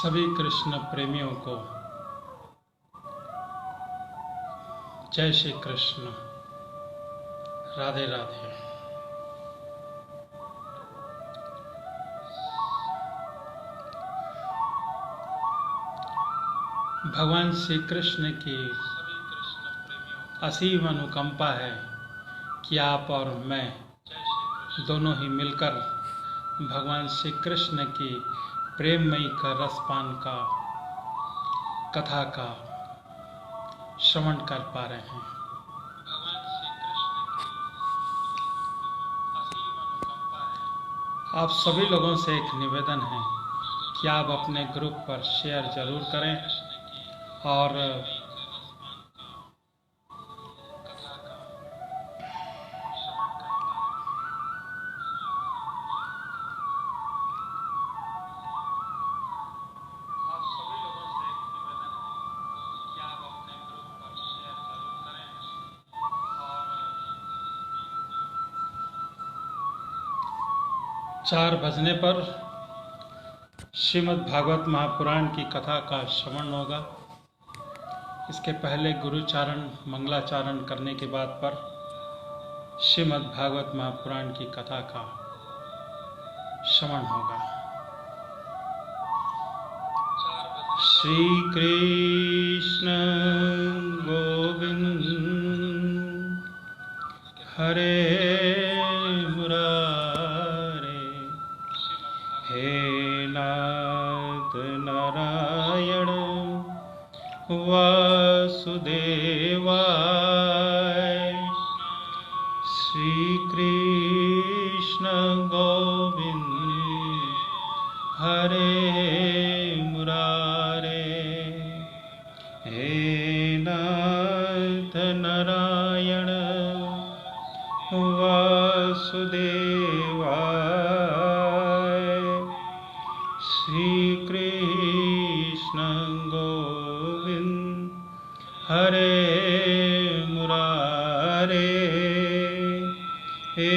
सभी कृष्ण प्रेमियों को जय श्री कृष्ण, राधे राधे। भगवान श्री कृष्ण की असीम अनुकंपा है कि आप और मैं दोनों ही मिलकर भगवान श्री कृष्ण की प्रेममयी का रसपान का कथा का श्रवण कर पा रहे हैं। आप सभी लोगों से एक निवेदन है कि आप अपने ग्रुप पर शेयर जरूर करें और चार बजने पर श्रीमद् भागवत महापुराण की कथा का श्रवण होगा। इसके पहले गुरुचारण मंगलाचारण करने के बाद पर श्रीमद् भागवत महापुराण की कथा का श्रवण होगा। श्री कृष्ण गोविंद हरे नारायण वासुदेवाय। श्री कृष्ण गोविंद हरे मुरारे। हे नाथ नारायण वासुदेवाय। श्री कृष्ण गोविंद हरे मुरारे। हे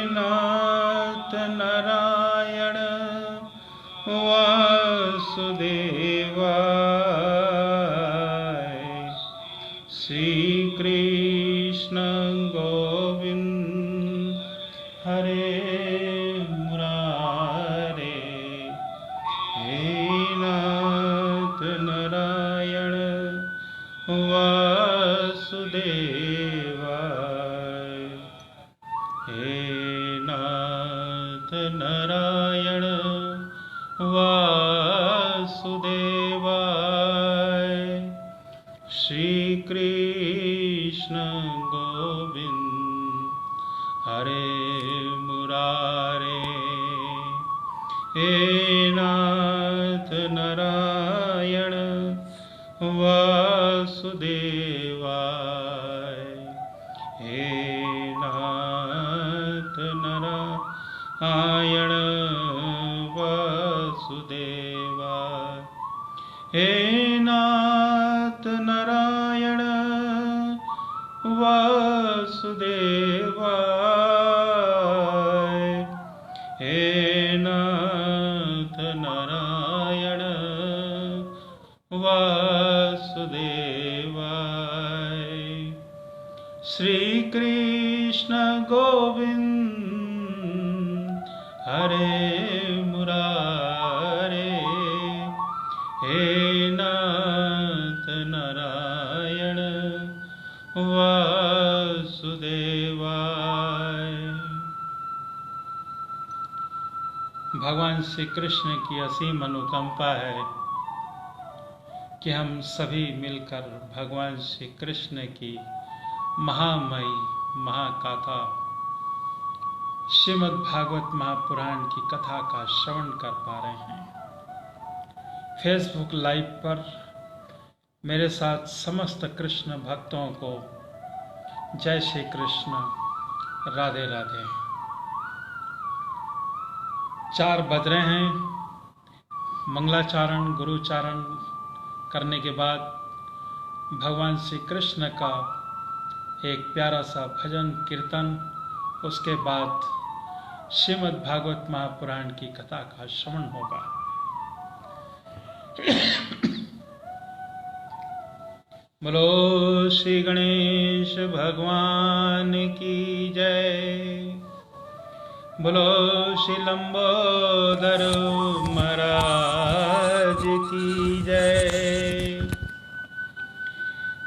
नाथ नारायण वासुदेवाय। श्री कृष्ण गोविंद हरे मुरारे। हे नाथ नारायण वासुदेवाय। हे नाथ नारायण वासुदेवाय। श्री कृष्ण गोविंद हरे मुरारे। हे नाथ नारायण वासुदेवाय। हे नाथ नारायण वासुदेवाय। हे नाथ नारायण वासुदेवाय। हे नाथ नारायण वासुदेवाय। श्री कृष्ण गोविंद हरे मुरारे। हे नाथ नारायण वासुदेवाय। भगवान श्री कृष्ण की असीम अनुकंपा है कि हम सभी मिलकर भगवान श्री कृष्ण की महामयी महागाथा श्रीमद् भागवत महापुराण की कथा का श्रवण कर पा रहे हैं। फेसबुक लाइव पर मेरे साथ समस्त कृष्ण भक्तों को जय श्री कृष्ण, राधे राधे। 4 बज रहे हैं। मंगलाचारण गुरुचारण करने के बाद भगवान श्री कृष्ण का एक प्यारा सा भजन कीर्तन, उसके बाद श्रीमद् भागवत महापुराण की कथा का श्रवण होगा। बोलो श्री गणेश भगवान की जय। बोलो श्री लंबोदर महाराज की जय।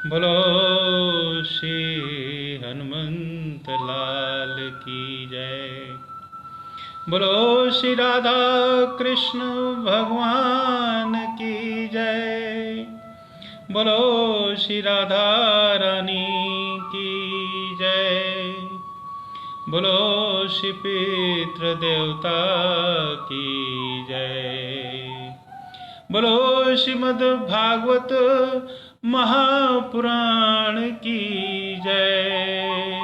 बोलो श्री हनुमंत लाल की जय। बोलो श्री राधा कृष्ण भगवान की जय। बोलो श्री राधा रानी की जय। बोलो श्री पितृ देवता की जय। बोलो श्रीमद् भागवत महापुराण की जय।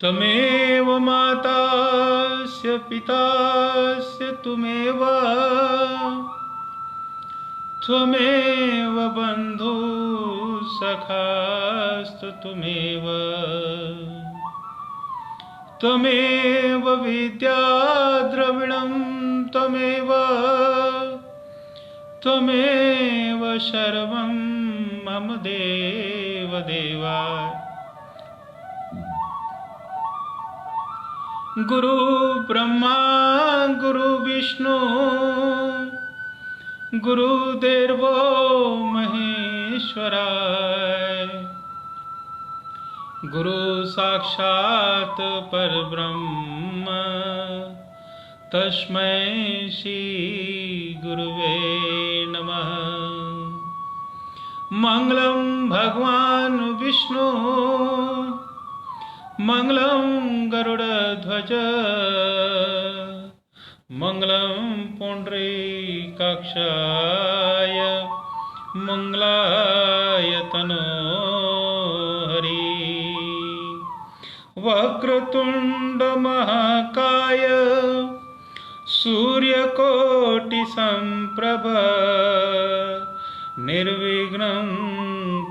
त्वमेव मातास्य पितास्य त्वमेव त्वमेव बन्धु सखास्तु त्वमेव त्वमेव विद्या द्रविणं त्वमेव त्वमेव सर्वं मम देव देवा। गुरु ब्रह्मा गुरु विष्णु गुरुदेवो महेश्वराय। गुरु साक्षात् परब्रह्म तस्मै श्री गुरुवे नमः। मंगलम भगवान विष्णु मंगलम गरुड़ध्वज मंगलम पुंडरीकाक्षाय मंगलाय तनोहरि। वक्रतुंड महाकाय सूर्यकोटि संप्रभ निर्विघ्नं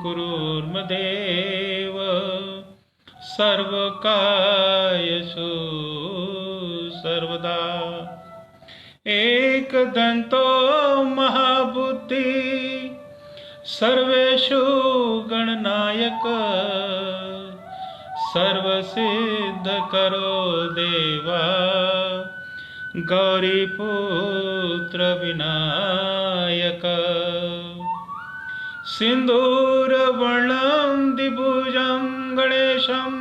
कुरुर्मदेव सर्वकार्येषु सर्वदा। एकदन्तो महाबुद्धि सर्वेषु गणनायक सर्वसिद्धकरो देवा गौरीपुत्र विनायक। सिन्दूरवर्णं द्विभुजं गणेशं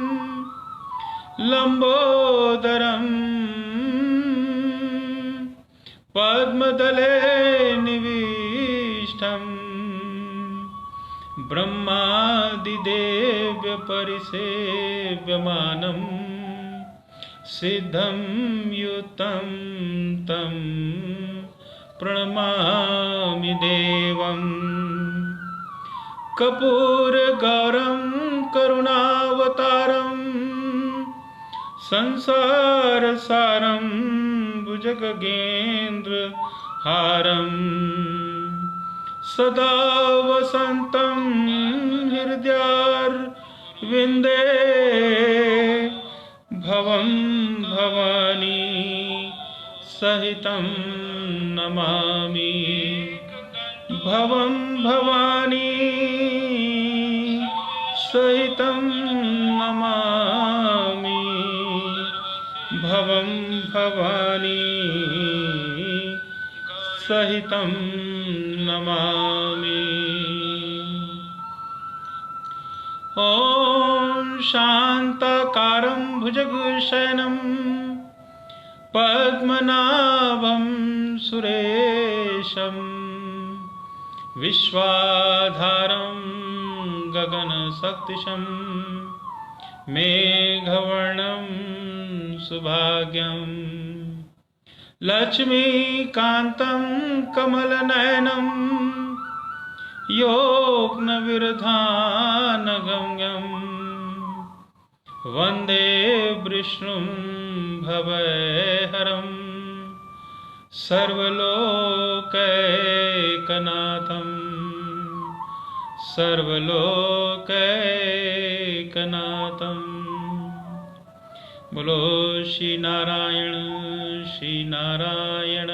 लंबोदरं पद्मदले निविष्टं ब्रह्मादिदेव्य परिसेव्यमानं सिद्धं युतं तं प्रणमामि देवम्। कर्पूरगौरं करुणावतारं संसारसारं भुजगेन्द्रहारं सदा वसन्तं हृदयारविन्दे भवं भवानी सहितं नमामि। भवं भवानी सहितं नमामि। भवं भवानी सहितं नमामि। ॐ शान्ताकारं भुजगशयनं पद्मनाभं सुरेशं विश्वाधारं गगनसदृशं मेघवर्णं सुभाग्यं लक्ष्मीकान्तं कमलनयनं योगनविरधानगम्यं वन्दे विष्णुं भवहरं सर्वलोकैकनाथं सर्वलोकैकनाथं। बोलो श्री नारायण श्री नारायण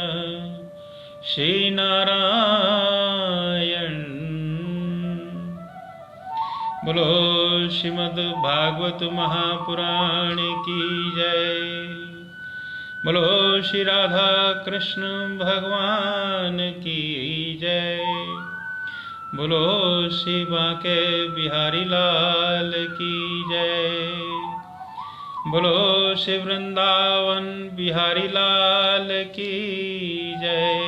श्री नारायण। बोलो श्रीमद् भागवत महापुराण की जय। बोलो श्री राधा कृष्ण भगवान की जय। बोलो श्री बांके बिहारी लाल की जय। बोलो श्री वृंदावन बिहारी लाल की जय।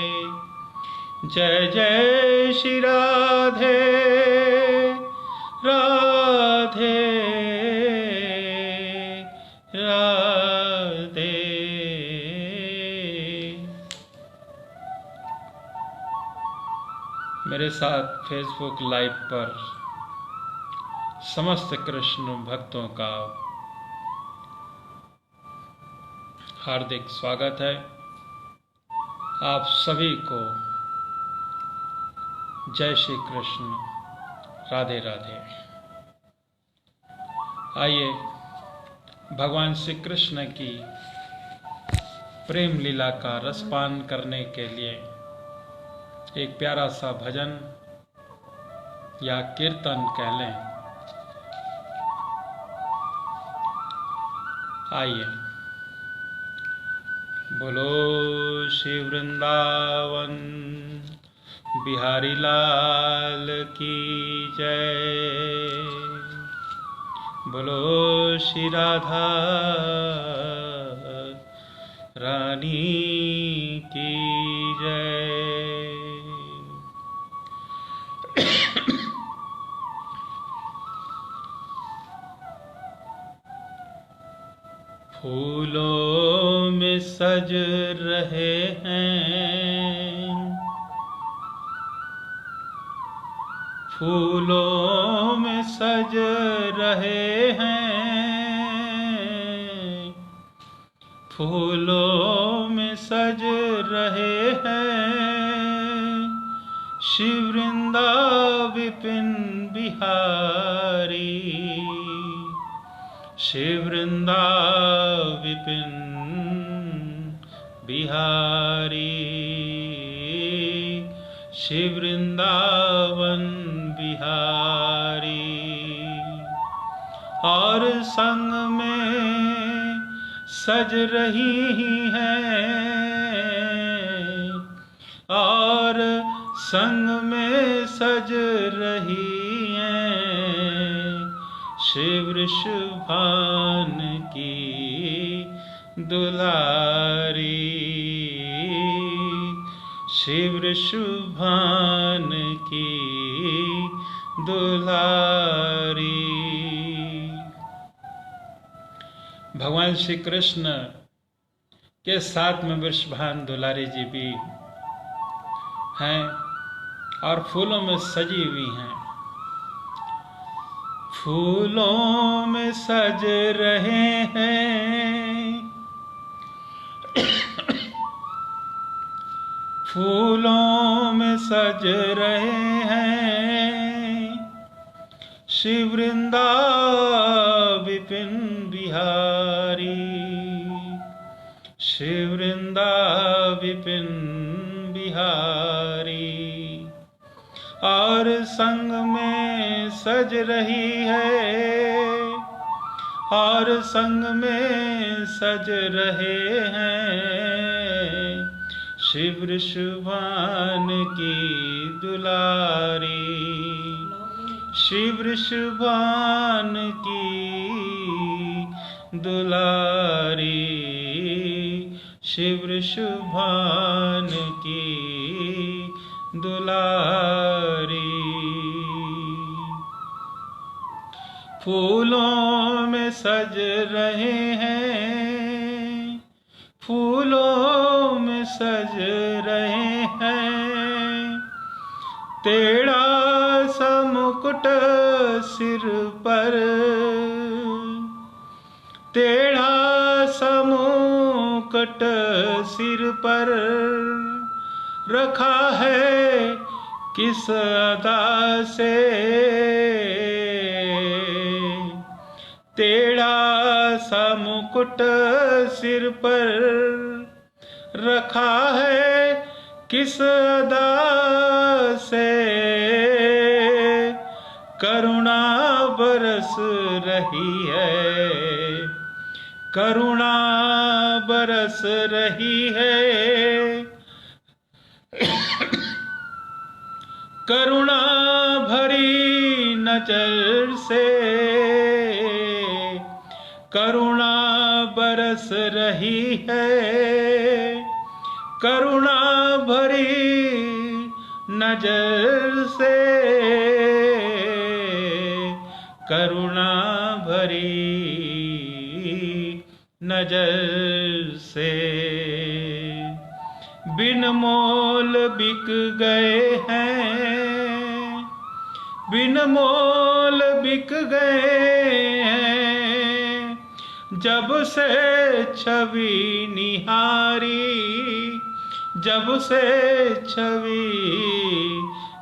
जय जय श्री राधे राधे राधे। मेरे साथ फेसबुक लाइव पर समस्त कृष्ण भक्तों का हार्दिक स्वागत है। आप सभी को जय श्री कृष्ण, राधे राधे। आइए भगवान श्री कृष्ण की प्रेम लीला का रसपान करने के लिए एक प्यारा सा भजन या कीर्तन कह लें। आइए। बोलो श्री वृंदावन बिहारी लाल की जय। बोलो श्री राधा रानी की जय। फूलों में सज रहे हैं, फूलों में सज रहे हैं, फूलों में सज रहे हैं, श्री वृंदा विपिन बिहारी, श्री वृंदा विपिन बिहारी, श्री वृंदावन बिहारी। और संग में सज रही हैं, और संग में सज रही हैं, श्री वृषभान की दुलारी, श्री वृषभान की दुलारी। भगवान श्री कृष्ण के साथ में वृषभान दुलारी जी भी हैं और फूलों में सजी हुई हैं। फूलों में सज रहे हैं, फूलों में सज रहे हैं, श्री वृंदा विपिन बिहारी, श्री वृंदा विपिन बिहारी। और संग में सज रही है, और संग में सज रहे हैं, श्री वृषभान की दुलारी, श्री वृषभान की दुलारी, श्री वृषभान की दुलारी। फूलों में सज रहे हैं, फूलों में सज रहे हैं, टेढ़ा सा मुकुट सिर पर, टेढ़ा सा मुकुट सिर पर रखा है किस अदा से, टेढ़ा सा मुकुट सिर पर रखा है किस अदा से, करुणा बरस रही है, करुणा बरस रही है, करुणा भरी नजर से, करुणा बरस रही है, करुणा भरी नजर से, करुणा भरी नजर से। बिन मोल बिक गए हैं, बिन मोल बिक गए हैं, जब से छवि निहारी, जब से छवि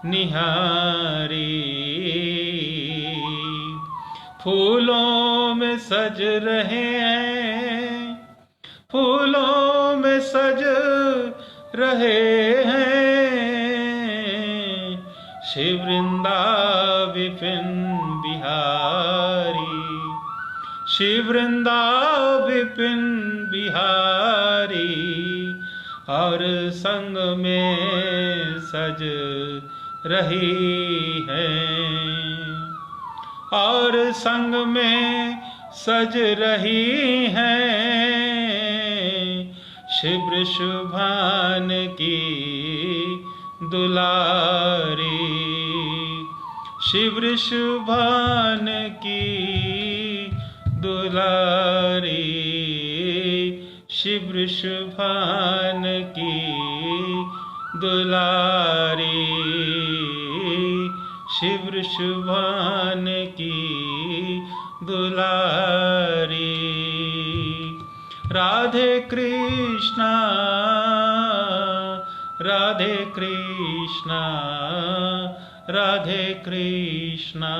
निहारी। फूलों में सज रहे हैं, फूलों में सज रहे हैं, शिव वृंदा विपिन बिहारी, शिव वृंदा विपिन बिहारी। और संग में सज रही है, और संग में सज रही हैं, शिव वृषभान की दुलारी, शिव वृषभान की दुलारी, शिव वृषभान की दुलारी, शिव वृषभान की दुलारी। राधे कृष्णा, राधे कृष्णा, राधे कृष्णा,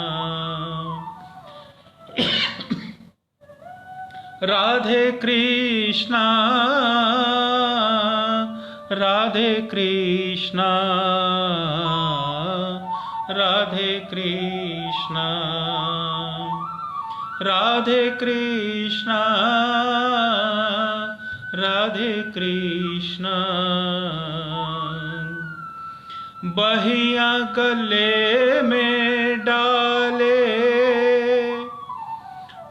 राधे कृष्णा, राधे कृष्णा, राधे कृष्णा, राधे कृष्णा, राधे कृष्णा। बहिया गले में डाले,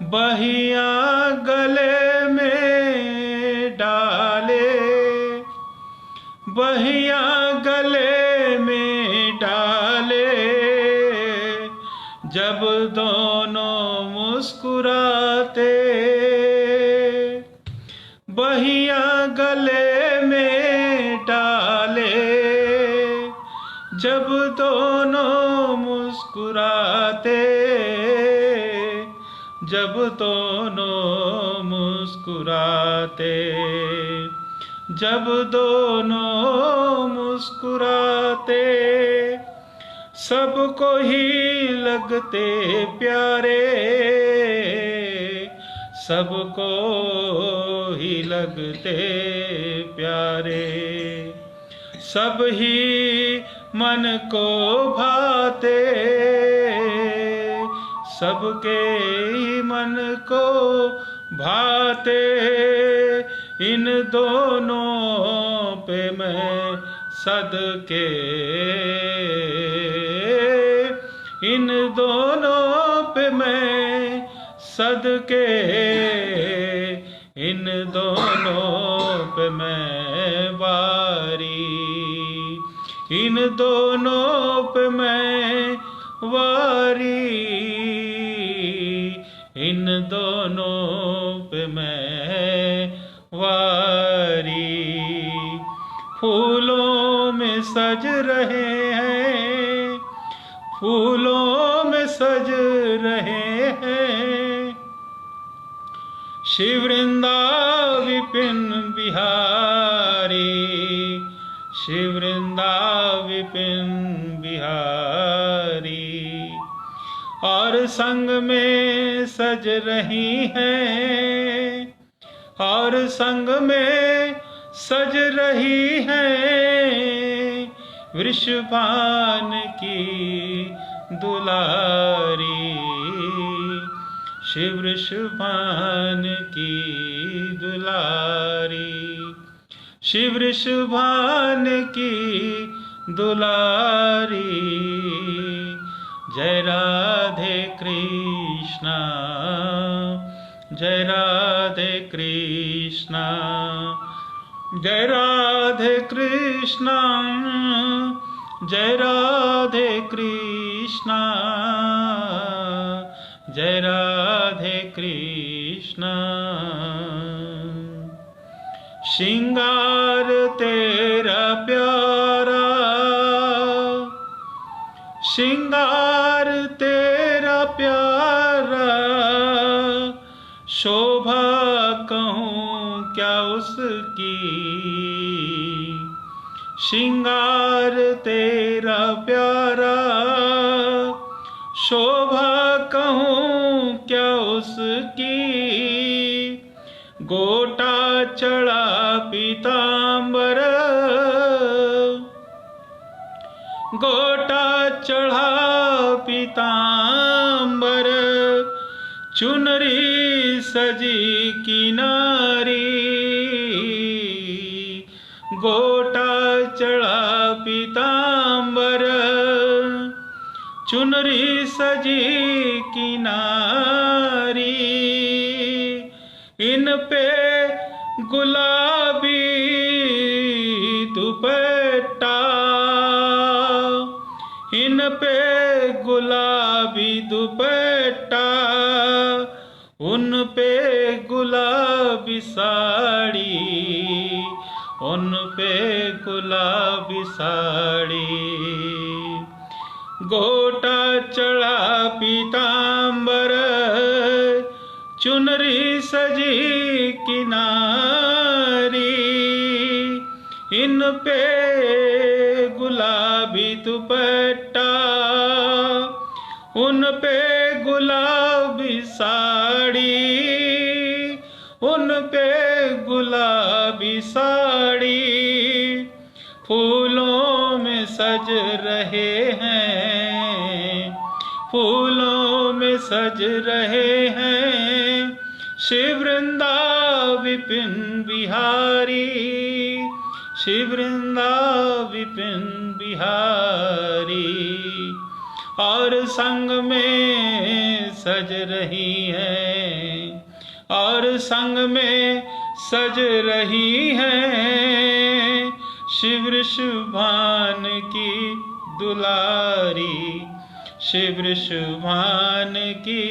बहिया गले में डाले, बहिया गले में डाले, जब दोनों मुस्कुराते, बहिया गले में डाले, जब दोनों मुस्कुराते, जब दोनों मुस्कुराते, जब दोनों मुस्कुराते, सबको ही लगते प्यारे, सबको ही लगते प्यारे, सब ही मन को भाते, सबके ही मन को भाते। इन दोनों पे मैं सदके, इन दोनों पे मैं सदके, इन दोनों पे मैं वारी, इन दोनों पे मैं वारी, इन दोनों पे मैं वारी। फूलों में सज रहे हैं, फूलों में सज रहे हैं, शिव वृंदा विपिन बिहारी, शिव वृंदा विपिन बिहारी। और संग में सज रही हैं, और संग में सज रही हैं वृषभान की दुलारी, शिव वृषभान की दुलारी, शिव वृषभान की दुलारी। जय राधे कृष्णा, जय राधे कृष्णा, जय राधे कृष्णा, जय राधे कृष्णा, जय राधे कृष्णा। श्रृंगार तेरा प्यारा, श्रृंगार तेरा प्यारा, शोभा कहूँ क्या उसकी, श्रृंगार तेरा प्यारा, शोभा कहूँ क्या उसकी। गोटा चढ़ा पीतांबर, गोटा चढ़ा पीतांबर, चुनरी सजी किनारी, गोटा चढ़ा पीतांबर, चुनरी सजी किनारी। इन पे गुलाबी दुपट्टा, इन पे गुलाबी दुपट्टा, उन पे गुलाबी साड़ी, उन पे गुलाबी साड़ी। गोटा चढ़ा पीतांबर, चुनरी सजी किनारी, इन पे गुलाबी दुपट्टा, उन पे गुलाबी साड़ी, उन पे गुलाबी साड़ी। फूलों में सज रहे हैं, फूलों में सज रहे हैं शिव वृंदा विपिन बिहारी, शिव वृंदा विपिन बिहारी। और संग में सज रही हैं, और संग में सज रही हैं शिव वृषभान की दुलारी, शिव वृषभान की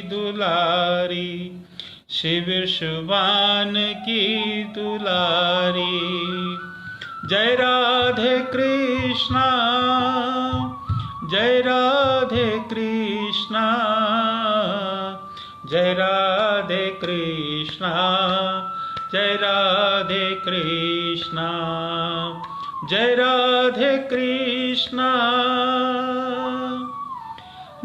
दुलारी, शिव वृषभान की दुलारी। जय राधे कृष्णा, जय राधे कृष्णा, जय राधे कृष्णा, जय राधे कृष्णा, जय राधे कृष्णा।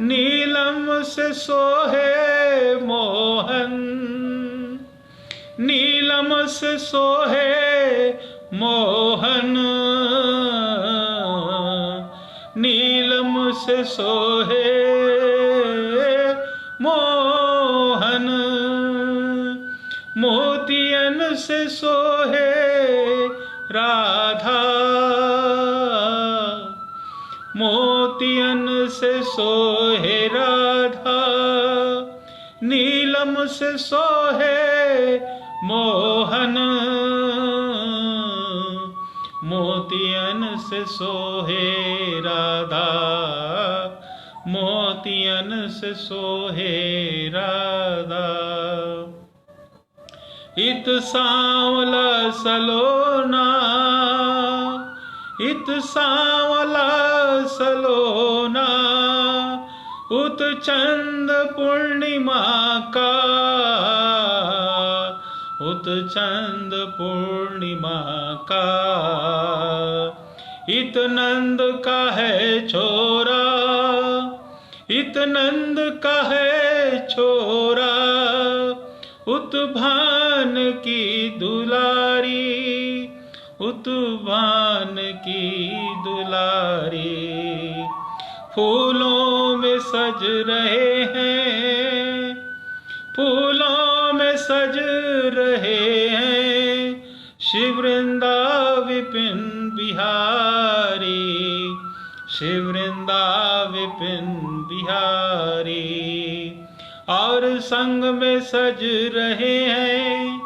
नीलम से सोहे मोहन, नीलम से सोहे मोहन, नीलम से सोहे मोहन, मोतियन से सोहे राधा, मोतियन से सोहे राधा, नीलम से सोहे मोहन, मोतियन से सोहे राधा, मोतियन से सोहे राधा। इत सांवला सलोना, इत सांवला सलोना, उत चंद पूर्णिमा का, उत चंद पूर्णिमा का। इत नंद का है छोरा, इत नंद का है छोरा, उत्भान की दुलारी, उत्भान की दुलारी। फूलों में सज रहे हैं, फूलों में सज रहे हैं, शिव वृंदा विपिन बिहारी, शिव वृंदा विपिन बिहारी। और संग में सज रहे हैं,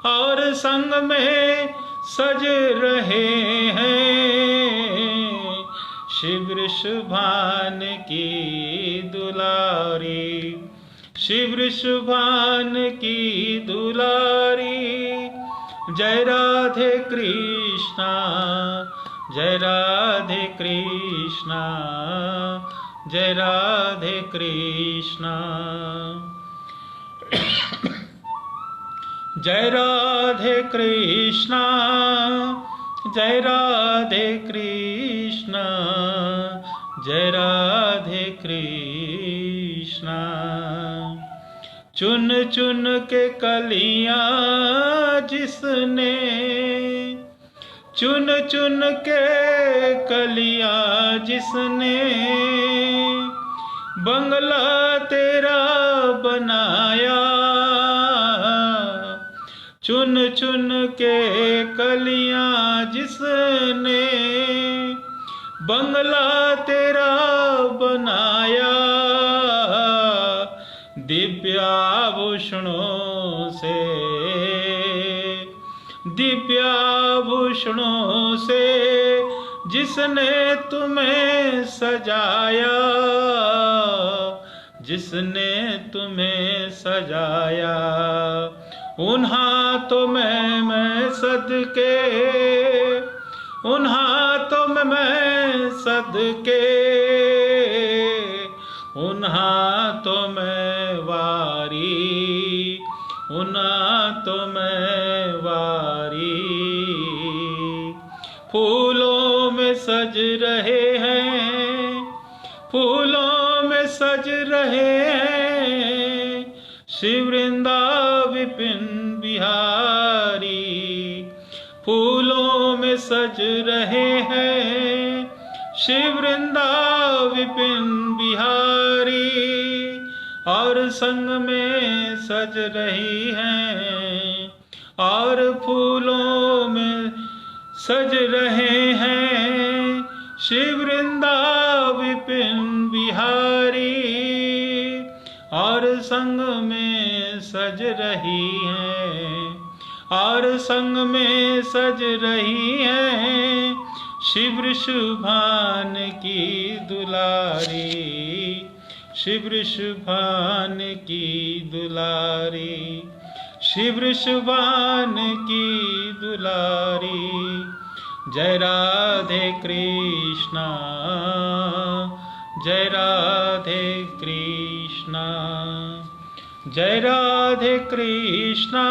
और संग में सज रहे हैं, शिव ऋषभान की दुलारी, शिव ऋषभान की दुलारी। जय राधे कृष्णा, जय राधे कृष्णा, जय राधे कृष्णा। जय राधे कृष्णा, जय राधे कृष्णा, जय राधे कृष्णा। चुन चुन के कलियां जिसने, चुन चुन के कलियां जिसने, बंगला तेरा बनाया। चुन चुन के कलियां जिसने, बंगला तेरा बनाया। दिव्याभूषणों से, दिव्याभूषणों से जिसने तुम्हें सजाया, जिसने तुम्हें सजाया। उन हाथों में मैं सदके, उन हाथों में मैं सदके, उन हाथों में वारी, उन हाथों में वारी। फूलों में सज रहे हैं, फूलों में सज रहे हैं, शिव वृंदा विपिन बिहारी। फूलों में सज रहे हैं, शिव वृंदा विपिन बिहारी। और संग में सज रही हैं, और फूलों में सज रहे हैं, शिव वृंदा विपिन बिहारी। और संग में सज रही हैं, और संग में सज रही हैं, शिव ऋषभान की दुलारी, शिव ऋषभान की दुलारी, शिव ऋषभान की दुलारी। जय राधे कृष्णा, जय राधे कृष्णा, जय राधे कृष्णा।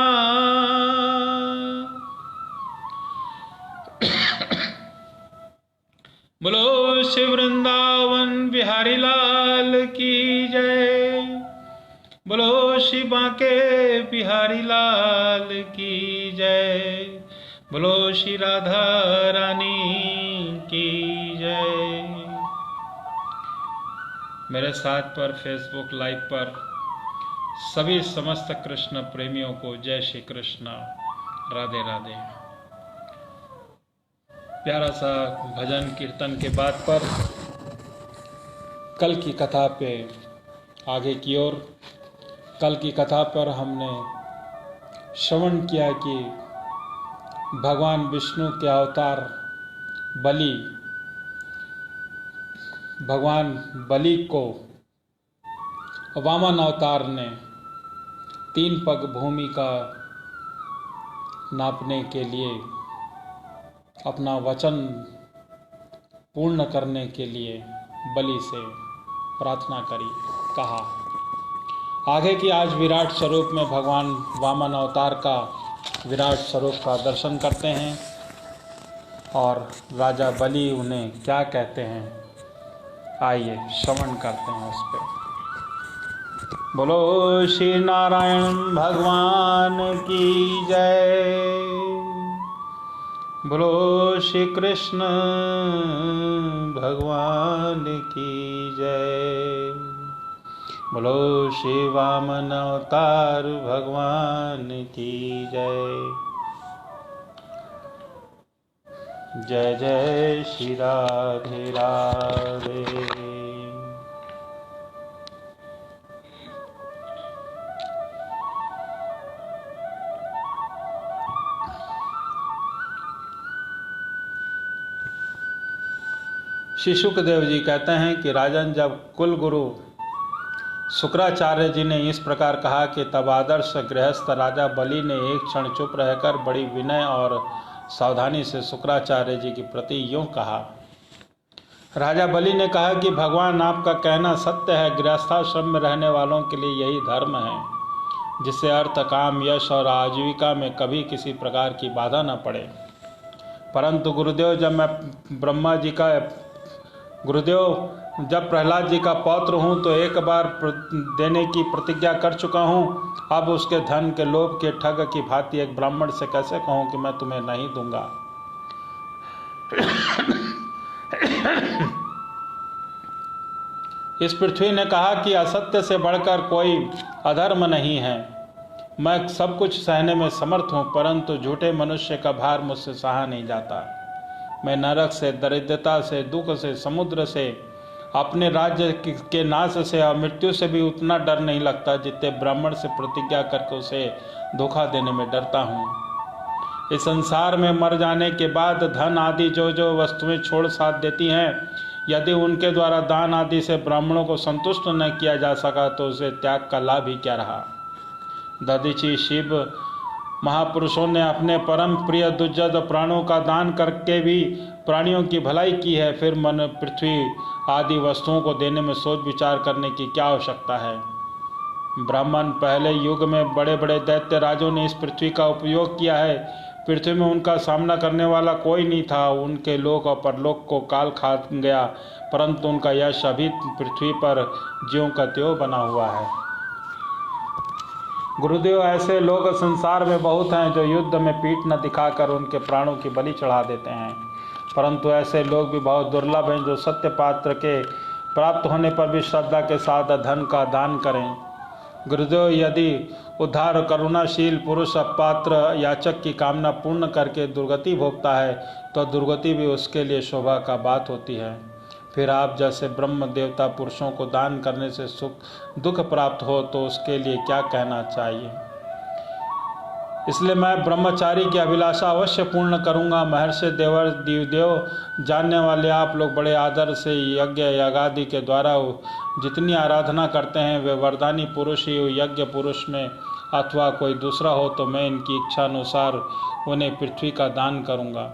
बोलो शिव वृंदावन बिहारी लाल की जय, बोलो शिव बांके बिहारी लाल की जय, बोलो श्री राधा रानी की जय। मेरे साथ पर फेसबुक लाइव पर सभी समस्त कृष्ण प्रेमियों को जय श्री कृष्ण, राधे राधे। प्यारा सा भजन कीर्तन के बाद पर कल की कथा पे आगे की ओर। कल की कथा पर हमने श्रवण किया कि भगवान विष्णु के अवतार बलि, भगवान बलि को वामन अवतार ने 3 पग भूमि का नापने के लिए अपना वचन पूर्ण करने के लिए बलि से प्रार्थना करी, कहा। आगे की आज विराट स्वरूप में भगवान वामन अवतार का विराट स्वरूप का दर्शन करते हैं और राजा बलि उन्हें क्या कहते हैं आइए श्रवण करते हैं उस पर। बोलो श्री नारायण भगवान की जय। बोलो श्री कृष्ण भगवान की जय। बोलो श्री वामन अवतार भगवान की जय। जय जय श्री राधे राधे। श्री शुकदेव जी कहते हैं कि राजन, जब कुल गुरु शुक्राचार्य जी ने इस प्रकार कहा कि तब आदर्श गृहस्थ राजा बलि ने एक क्षण चुप रहकर बड़ी विनय और सावधानी से शुक्राचार्य जी के प्रति यूं कहा। राजा बलि ने कहा कि भगवान, आपका कहना सत्य है। गृहस्थाश्रम में रहने वालों के लिए यही धर्म है, जिससे अर्थ, काम, यश और आजीविका में कभी किसी प्रकार की बाधा न पड़े। परंतु गुरुदेव, जब प्रहलाद जी का पौत्र हूँ तो एक बार देने की प्रतिज्ञा कर चुका हूँ। अब उसके धन के लोभ के ठग की भांति एक ब्राह्मण से कैसे कहूँ कि मैं तुम्हें नहीं दूंगा। इस पृथ्वी ने कहा कि असत्य से बढ़कर कोई अधर्म नहीं है। मैं सब कुछ सहने में समर्थ हूँ, परंतु झूठे मनुष्य का भार मुझसे सहा नहीं जाता। मैं नरक से, दरिद्रता से, दुख से, समुद्र से, अपने राज्य के नाश से और मृत्यु से भी उतना डर नहीं लगता जितने ब्राह्मण से प्रतिज्ञा करके उसे धोखा देने में डरता हूँ। इस संसार में मर जाने के बाद धन आदि जो जो वस्तुएं छोड़ साथ देती हैं, यदि उनके द्वारा दान आदि से ब्राह्मणों को संतुष्ट न किया जा सका तो उसे त्याग का लाभ ही क्या रहा। दधीची शिव महापुरुषों ने अपने परम प्रिय दुर्जद प्राणों का दान करके भी प्राणियों की भलाई की है। फिर मन पृथ्वी आदि वस्तुओं को देने में सोच विचार करने की क्या आवश्यकता है। ब्राह्मण पहले युग में बड़े बड़े दैत्य राजों ने इस पृथ्वी का उपयोग किया है। पृथ्वी में उनका सामना करने वाला कोई नहीं था। उनके लोक और परलोक को काल खा गया, परंतु उनका यश अभी पृथ्वी पर ज्यों का त्यों बना हुआ है। गुरुदेव, ऐसे लोग संसार में बहुत हैं जो युद्ध में पीठ न दिखाकर उनके प्राणों की बलि चढ़ा देते हैं, परंतु ऐसे लोग भी बहुत दुर्लभ हैं जो सत्य पात्र के प्राप्त होने पर भी श्रद्धा के साथ धन का दान करें। गुरुदेव, यदि उद्धार करुणाशील पुरुष अपात्र याचक की कामना पूर्ण करके दुर्गति भोगता है तो दुर्गति भी उसके लिए शोभा का बात होती है। फिर आप जैसे ब्रह्म देवता पुरुषों को दान करने से सुख दुख प्राप्त हो तो उसके लिए क्या कहना चाहिए। इसलिए मैं ब्रह्मचारी की अभिलाषा अवश्य पूर्ण करूंगा। महर्षि देवर देव जानने वाले आप लोग बड़े आदर से यज्ञ यागादि के द्वारा जितनी आराधना करते हैं वे वरदानी पुरुष ही यज्ञ पुरुष में अथवा कोई दूसरा हो तो मैं इनकी इच्छा अनुसार उन्हें पृथ्वी का दान करूंगा।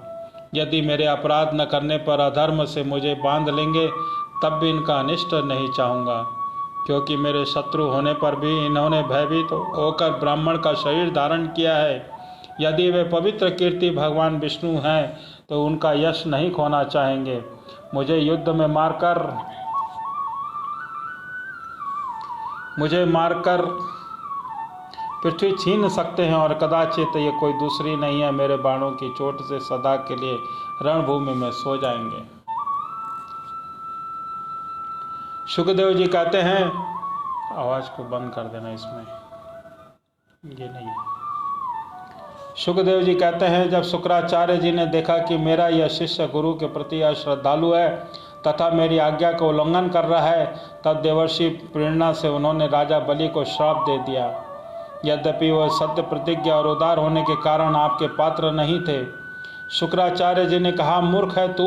यदि मेरे अपराध न करने पर अधर्म से मुझे बांध लेंगे तब भी इनका अनिष्ट नहीं चाहूँगा, क्योंकि मेरे शत्रु होने पर भी इन्होंने भयभीत होकर ब्राह्मण का शरीर धारण किया है। यदि वे पवित्र कीर्ति भगवान विष्णु हैं तो उनका यश नहीं खोना चाहेंगे। मुझे युद्ध में मारकर पृथ्वी छीन सकते हैं और कदाचित ये कोई दूसरी नहीं है, मेरे बाणों की चोट से सदा के लिए रणभूमि में सो जाएंगे। शुकदेव जी कहते हैं, आवाज को बंद कर देना, इसमें ये नहीं है। शुकदेव जी कहते हैं, जब शुक्राचार्य जी ने देखा कि मेरा यह शिष्य गुरु के प्रति अश्रद्धालु है तथा मेरी आज्ञा का उल्लंघन कर रहा है, तब देवर्षि प्रेरणा से उन्होंने राजा बलि को श्राप दे दिया। यद्यपि वह सत्य प्रतिज्ञा और उदार होने के कारण आपके पात्र नहीं थे। शुक्राचार्य जी ने कहा, मूर्ख है तू,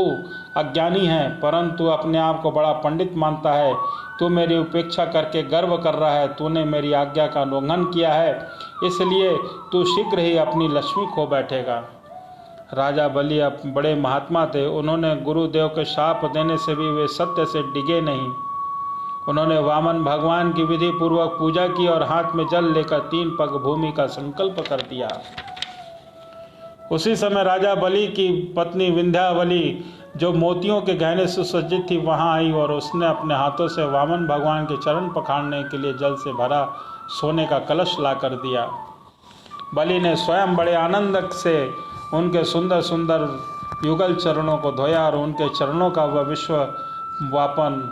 अज्ञानी है, परंतु अपने आप को बड़ा पंडित मानता है। तू मेरी उपेक्षा करके गर्व कर रहा है। तूने मेरी आज्ञा का उल्लंघन किया है, इसलिए तू शीघ्र ही अपनी लक्ष्मी खो बैठेगा। राजा बलि अब बड़े महात्मा थे। उन्होंने गुरुदेव के शाप देने से भी वे सत्य से डिगे नहीं। उन्होंने वामन भगवान की विधि पूर्वक पूजा की और हाथ में जल लेकर 3 पग भूमि का संकल्प कर दिया। उसी समय राजा बलि की पत्नी विंध्यावली जो मोतियों के गहने सुसज्जित थी वहां आई और उसने अपने हाथों से वामन भगवान के चरण पखाड़ने के लिए जल से भरा सोने का कलश ला कर दिया। बलि ने स्वयं बड़े आनंद से उनके सुंदर सुंदर युगल चरणों को धोया और उनके चरणों का वह विश्व वापन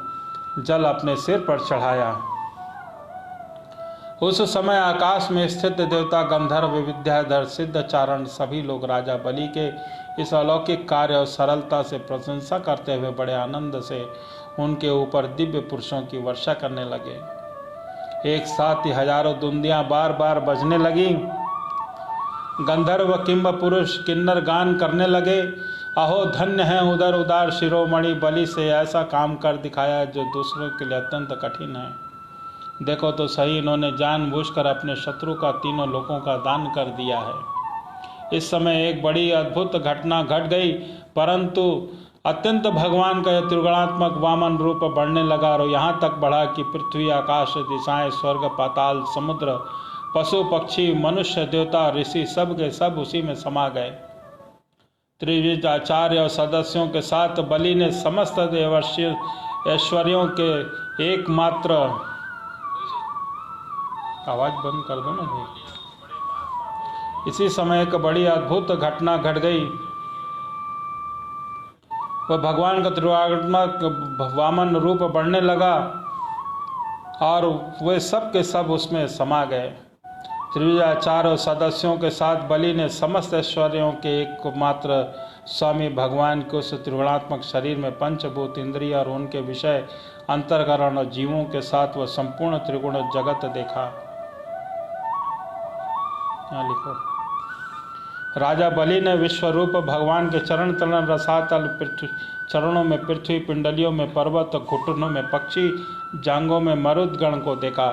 जल अपने सिर पर चढ़ाया। उस समय आकाश में स्थित देवता, गंधर्व, विद्याधर, सिद्ध, चारण सभी लोग राजा बलि के इस अलौकिक कार्य और सरलता से प्रशंसा करते हुए बड़े आनंद से उनके ऊपर दिव्य पुरुषों की वर्षा करने लगे। एक साथ ही हजारों दुंदियां बार बार बजने लगी। गंधर्व, किंब पुरुष, किन्नर गान करने लगे, अहो धन्य है उदर उदार शिरोमणि, बलि से ऐसा काम कर दिखाया जो दूसरों के लिए अत्यंत कठिन है। देखो तो सही, इन्होंने जानबूझकर अपने शत्रु का तीनों लोगों का दान कर दिया है। इस समय एक बड़ी अद्भुत घटना घट गई, परंतु अत्यंत भगवान का यह त्रिगुणात्मक वामन रूप बढ़ने लगा और यहाँ तक बढ़ा कि पृथ्वी, आकाश, दिशाएं, स्वर्ग, पाताल, समुद्र, पशु, पक्षी, मनुष्य, देवता, ऋषि सब के सब उसी में समा गए। त्रिविध आचार्य और सदस्यों के साथ बलि ने समस्त ऐश्वर्यों के एकमात्र, आवाज बंद कर दो ना भाई। इसी समय एक बड़ी अद्भुत घटना घट गई। वह भगवान का त्रिगुणात्मक वामन रूप बढ़ने लगा और वे सब के सब उसमें समा गए। त्रिविधाचार्य और सदस्यों के साथ बलि ने समस्त ऐश्वर्यों के एकमात्र स्वामी भगवान के उस त्रिगुणात्मक शरीर में पंचभूत, इंद्रिय और उनके विषय, अंतर्करण और जीवों के साथ वह संपूर्ण त्रिगुण जगत देखा। यहाँ लिखो, राजा बलि ने विश्वरूप भगवान के चरण तरण, रसातल, चरणों में पृथ्वी, पिंडलियों में पर्वत, घुटनों में पक्षी, जांघों में मरुदगण को देखा।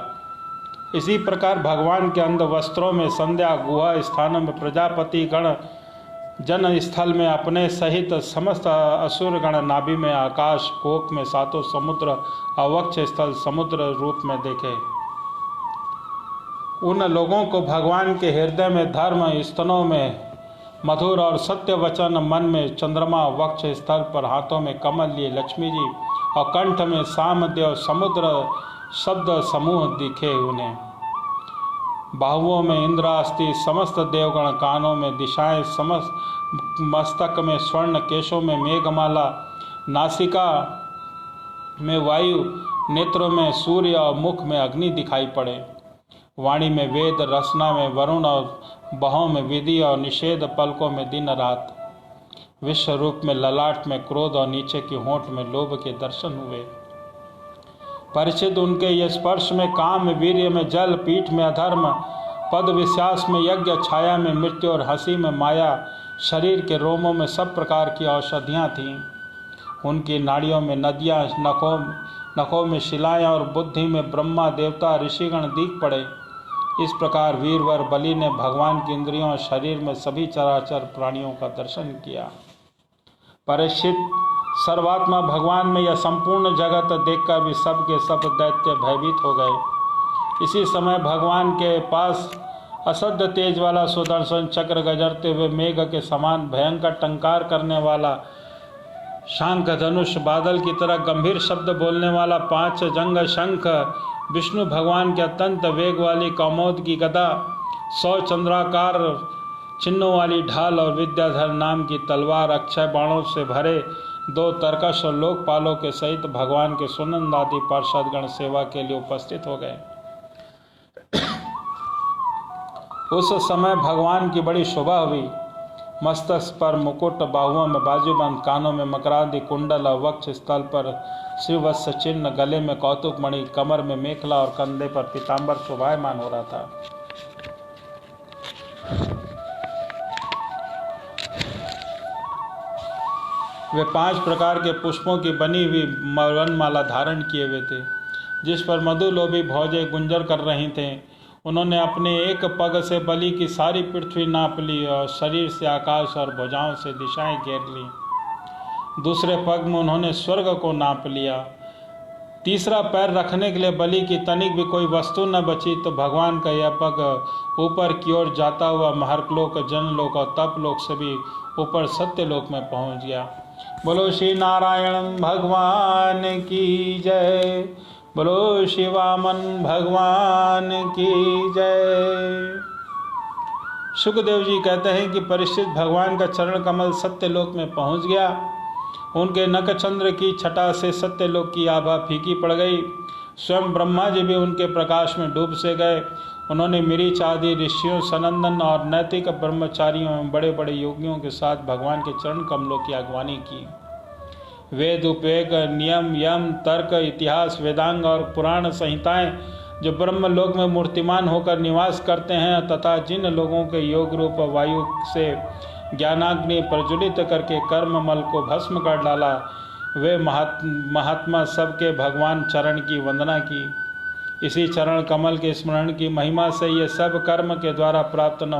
इसी प्रकार भगवान के अंध वस्त्रों में संध्या, गुहा स्थानों में प्रजापति गण, जन स्थल में अपने सहित समस्त असुर गण, नाभि में आकाश, कोक में सातों समुद्र, अवक्ष स्थल समुद्र रूप में देखे। उन लोगों को भगवान के हृदय में धर्म, स्तनों में मधुर और सत्य वचन, मन में चंद्रमा, वक्ष स्थल पर हाथों में कमल लिए लक्ष्मी जी और कंठ में सामदेव, समुद्र शब्द समूह दिखे। उन्हें बाहुओं में इंद्रास्ति, समस्त देवगण, कानों में दिशाएं, समस्त मस्तक में स्वर्ण, केशों में मेघमाला, नासिका में वायु, नेत्रों में सूर्य और मुख में अग्नि दिखाई पड़े। वाणी में वेद, रसना में वरुण और बाहों में विधि और निषेध, पलकों में दिन रात। विश्व रूप में ललाट में क्रोध और नीचे की होंठ में लोभ के दर्शन हुए। परिचित उनके ये स्पर्श में काम, वीर्य में जल, पीठ में अधर्म, पद विश्वास में यज्ञ, छाया में मृत्यु और हंसी में माया, शरीर के रोमों में सब प्रकार की औषधियाँ थीं। उनकी नाड़ियों में नदियाँ, नखों में शिलाएँ और बुद्धि में ब्रह्मा, देवता, ऋषिगण दिख पड़े। इस प्रकार वीरवर बलि ने भगवान की इंद्रियों और शरीर में सभी चराचर प्राणियों का दर्शन किया। परीक्षित, सर्वात्मा भगवान में यह संपूर्ण जगत देखकर भी सब के सब दैत्य भयभीत हो गए। इसी समय भगवान के पास असद्य तेज वाला सुदर्शन चक्र, गजरते हुए मेघ के समान भयंकर टंकार करने वाला शांख धनुष, बादल की तरह गंभीर शब्द बोलने वाला 5 जंग शंख, विष्णु भगवान के अत्यंत वेग वाली कौमोद की गदा, 100 चंद्राकार चिन्हों वाली ढाल और विद्याधर नाम की तलवार, अक्षय बाणों से भरे 2 तरकश और लोकपालों के सहित भगवान के सुनंद आदि पार्षदगण सेवा के लिए उपस्थित हो गए। उस समय भगवान की बड़ी शोभा हुई। मस्तक पर मुकुट, बाहुओं में बाजूबंद, कानों में मकरादी कुंडल और वक्ष स्थल पर श्रीवत्स चिन्ह, गले में कौतुक मणि, कमर में मेखला और कंधे पर पीताम्बर शोभायमान हो रहा था। वे 5 प्रकार के पुष्पों की बनी हुई वनमाला धारण किए हुए थे, जिस पर मधुलोभी भौजे गुंजर कर रही थे। उन्होंने अपने एक पग से बलि की सारी पृथ्वी नाप ली और शरीर से आकाश और भुजाओं से दिशाएं घेर ली। दूसरे पग में उन्होंने स्वर्ग को नाप लिया। तीसरा पैर रखने के लिए बलि की तनिक भी कोई वस्तु न बची, तो भगवान का यह पग ऊपर की ओर जाता हुआ महर्लोक, जनलोक और तपलोक से भी ऊपर सत्यलोक में पहुंच गया। बोलो श्री नारायण भगवान की जय। बोलो शिवामन भगवान की जय। सुखदेव जी कहते हैं कि परीक्षित भगवान का चरण कमल सत्यलोक में पहुंच गया। उनके नखचंद्र की छटा से सत्यलोक की आभा फीकी पड़ गई। स्वयं ब्रह्मा जी भी उनके प्रकाश में डूब से गए। उन्होंने मिरीच आदि ऋषियों, सनंदन और नैतिक ब्रह्मचारियों एवं बड़े बड़े योगियों के साथ भगवान के चरण कमलों की अगवानी की। वेद, उपवेद, नियम, यम, तर्क, इतिहास, वेदांग और पुराण संहिताएं जो ब्रह्मलोक में मूर्तिमान होकर निवास करते हैं तथा जिन लोगों के योग रूप वायु से ज्ञानाग्नि प्रज्वलित करके कर्म मल को भस्म कर डाला, वे महात्मा सबके भगवान चरण की वंदना की। इसी चरण कमल के स्मरण की महिमा से ये सब कर्म के द्वारा प्राप्त न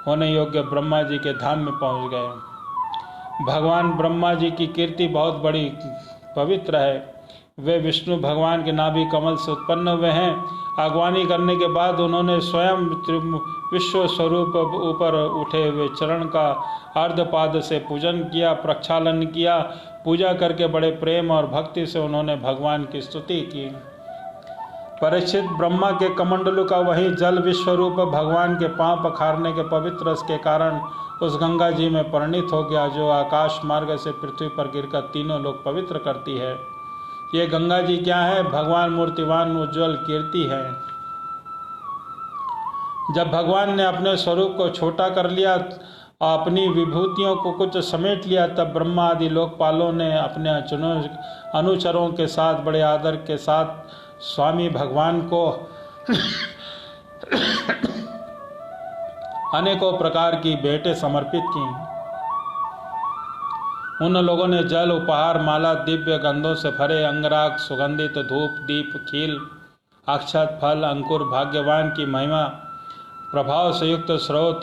होने योग्य ब्रह्मा जी के धाम में पहुंच गए। भगवान ब्रह्मा जी की कीर्ति बहुत बड़ी पवित्र है। वे विष्णु भगवान के नाभि कमल से उत्पन्न हुए हैं। अगवानी करने के बाद उन्होंने स्वयं विश्व स्वरूप ऊपर उठे हुए चरण का अर्धपाद से पूजन किया, प्रक्षालन किया। पूजा करके बड़े प्रेम और भक्ति से उन्होंने भगवान की स्तुति की। परीक्षित ब्रह्मा के कमंडलू का वही जल विश्वरूप भगवान के पांव पखारने के पवित्र रस के कारण उस गंगा जी में परिणित हो गया, जो आकाश मार्ग से पृथ्वी पर गिरकर तीनों लोग पवित्र करती है। ये गंगा जी क्या है? भगवान मूर्तिवान उज्ज्वल कीर्ति है। जब भगवान ने अपने स्वरूप को छोटा कर लिया, अपनी विभूतियों को कुछ समेट लिया, तब ब्रह्मा आदि लोकपालों ने अपने अनुचरों के साथ बड़े आदर के साथ स्वामी भगवान को अनेकों प्रकार की भेंटें समर्पित की। उन लोगों ने जल, उपहार, माला, दिव्य गंधों से भरे अंगराग, सुगंधित धूप, दीप, खील, अक्षत, फल, अंकुर, भाग्यवान की महिमा प्रभाव से युक्त स्रोत,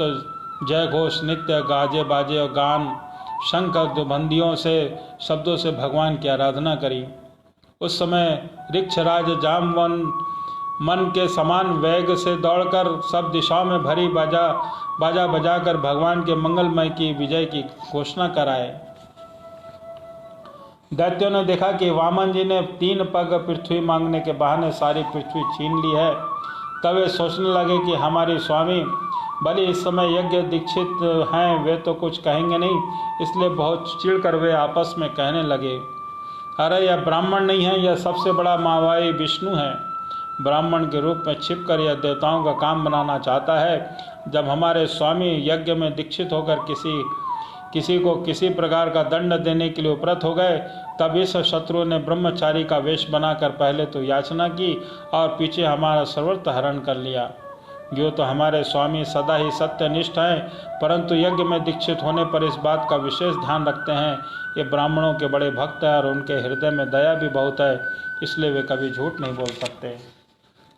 जय घोष, नित्य गाजे बाजे और गान, शंख दुबंदियों से शब्दों से भगवान की आराधना करी। उस समय ऋक्षराज जामवन मन के समान वेग से दौड़कर सब दिशाओं में भरी बाजा बजाकर भगवान के मंगलमय की विजय की घोषणा कराए। दैत्यों ने देखा कि वामन जी ने 3 पग पृथ्वी मांगने के बहाने सारी पृथ्वी छीन ली है। तब वे सोचने लगे कि हमारी स्वामी बलि इस समय यज्ञ दीक्षित हैं, वे तो कुछ कहेंगे नहीं। इसलिए बहुत चिढ़कर वे आपस में कहने लगे, अरे यह ब्राह्मण नहीं है, यह सबसे बड़ा मावाई विष्णु है। ब्राह्मण के रूप में छिपकर यह देवताओं का काम बनाना चाहता है। जब हमारे स्वामी यज्ञ में दीक्षित होकर किसी को किसी प्रकार का दंड देने के लिए उपरत हो गए, तब इस शत्रु ने ब्रह्मचारी का वेश बनाकर पहले तो याचना की और पीछे हमारा सर्वत्र हरण कर लिया। जो तो हमारे स्वामी सदा ही सत्यनिष्ठ हैं, परंतु यज्ञ में दीक्षित होने पर इस बात का विशेष ध्यान रखते हैं। ये ब्राह्मणों के बड़े भक्त हैं और उनके हृदय में दया भी बहुत है, इसलिए वे कभी झूठ नहीं बोल सकते।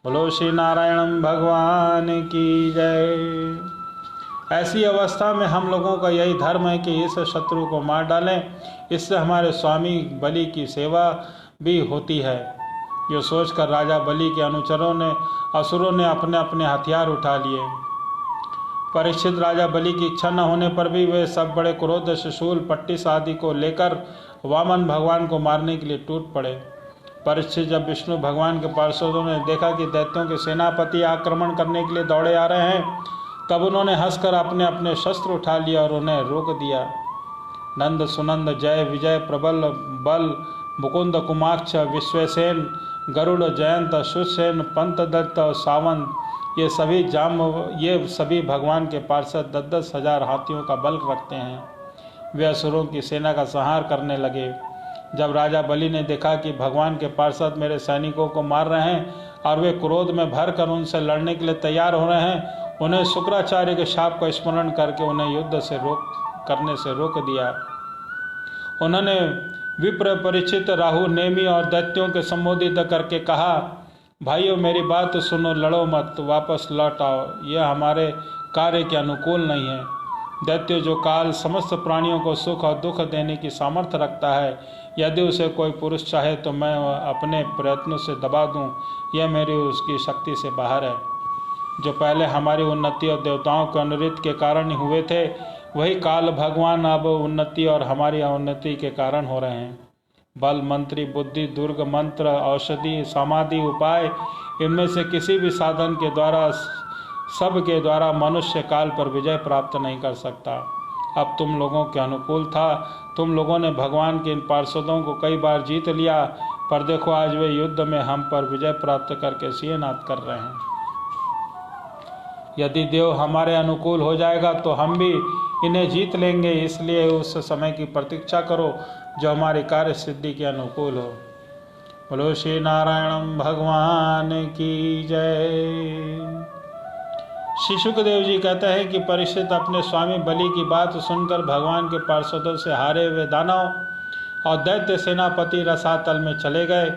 बोलो श्री नारायण भगवान की जय। ऐसी अवस्था में हम लोगों का यही धर्म है कि इस शत्रु को मार डालें, इससे हमारे स्वामी बलि की सेवा भी होती है। जो सोचकर राजा बलि के असुरों ने अपने अपने हथियार उठा लिए। परीक्षित राजा बलि की इच्छा न होने पर भी वे सब बड़े क्रोध से शूल, पट्टिस आदि को लेकर वामन भगवान को मारने के लिए टूट पड़े। परीक्षित जब विष्णु भगवान के पार्षदों ने देखा कि दैत्यों के सेनापति आक्रमण करने के लिए दौड़े आ रहे हैं, तब उन्होंने हंसकर अपने अपने शस्त्र उठा लिया और उन्हें रोक दिया। नंद, सुनंद, जय, विजय, प्रबल, बल, मुकुंद, कुमाक्ष, विश्वसेन, गरुड़, जयंत, सुसेन, पंतदत्त और सावंत, ये सभी भगवान के पार्षद 10-10 हजार हाथियों का बल रखते हैं। वे असुरों की सेना का संहार करने लगे। जब राजा बलि ने देखा कि भगवान के पार्षद मेरे सैनिकों को मार रहे हैं और वे क्रोध में भरकर उनसे लड़ने के लिए तैयार हो रहे हैं, उन्हें शुक्राचार्य के शाप का स्मरण करके उन्हें युद्ध से करने से रोक दिया। उन्होंने विप्र, परीक्षित, राहु, नेमी और दैत्यों के संबोधित करके कहा, भाइयों मेरी बात सुनो, लड़ो मत, वापस लौट आओ, यह हमारे कार्य के अनुकूल नहीं है। दैत्य जो काल समस्त प्राणियों को सुख और दुख देने की सामर्थ्य रखता है, यदि उसे कोई पुरुष चाहे तो मैं अपने प्रयत्नों से दबा दूं, यह मेरी उसकी शक्ति से बाहर है। जो पहले हमारी उन्नति और देवताओं के अनुरित के कारण हुए थे, वही काल भगवान अब उन्नति और हमारी अवनति के कारण हो रहे हैं। बल, मंत्री, बुद्धि, दुर्ग, मंत्र, औषधि, समाधि, उपाय, इनमें से किसी भी साधन के द्वारा, सब के द्वारा मनुष्य काल पर विजय प्राप्त नहीं कर सकता। अब तुम लोगों के अनुकूल था, तुम लोगों ने भगवान के इन पार्षदों को कई बार जीत लिया, पर देखो आज वे युद्ध में हम पर विजय प्राप्त करके सिंहनाद कर रहे हैं। यदि देव हमारे अनुकूल हो जाएगा तो हम भी इन्हें जीत लेंगे, इसलिए उस समय की प्रतीक्षा करो जो हमारी कार्य सिद्धि के अनुकूल हो। बोलो श्री नारायण भगवान की जय। श्री सुखदेव जी कहते हैं कि परीक्षित अपने स्वामी बलि की बात सुनकर भगवान के पार्षदों से हारे हुए दानव और दैत्य सेनापति रसातल में चले गए।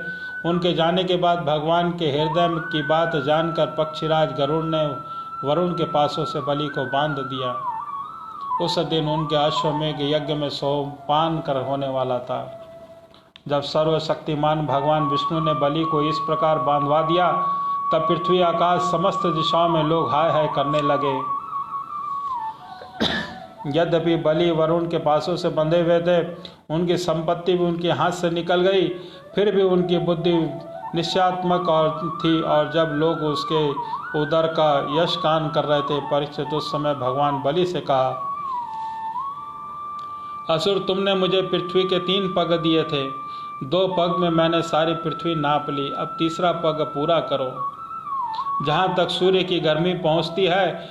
उनके जाने के बाद भगवान के हृदय की बात जानकर पक्षीराज गरुड़ ने वरुण के पासों से बलि को बांध दिया। उस दिन उनके अश्वमेघ यज्ञ में सोमपान कर होने वाला था। जब सर्वशक्तिमान भगवान विष्णु ने बलि को इस प्रकार बांधवा दिया, तब पृथ्वी, आकाश, समस्त दिशाओं में लोग हाय हाय करने लगे। यद्यपि बलि वरुण के पासों से बंधे हुए थे, उनकी संपत्ति भी उनके हाथ से निकल गई, फिर भी उनकी बुद्धि निश्चयात्मक थी। और जब लोग उसके उदर का यश गान कर रहे थे, परीक्षित उस समय भगवान बलि से कहा, असुर, तुमने मुझे पृथ्वी के 3 पग दिए थे, 2 पग में मैंने सारी पृथ्वी नाप ली, अब तीसरा पग पूरा करो। जहाँ तक सूर्य की गर्मी पहुँचती है,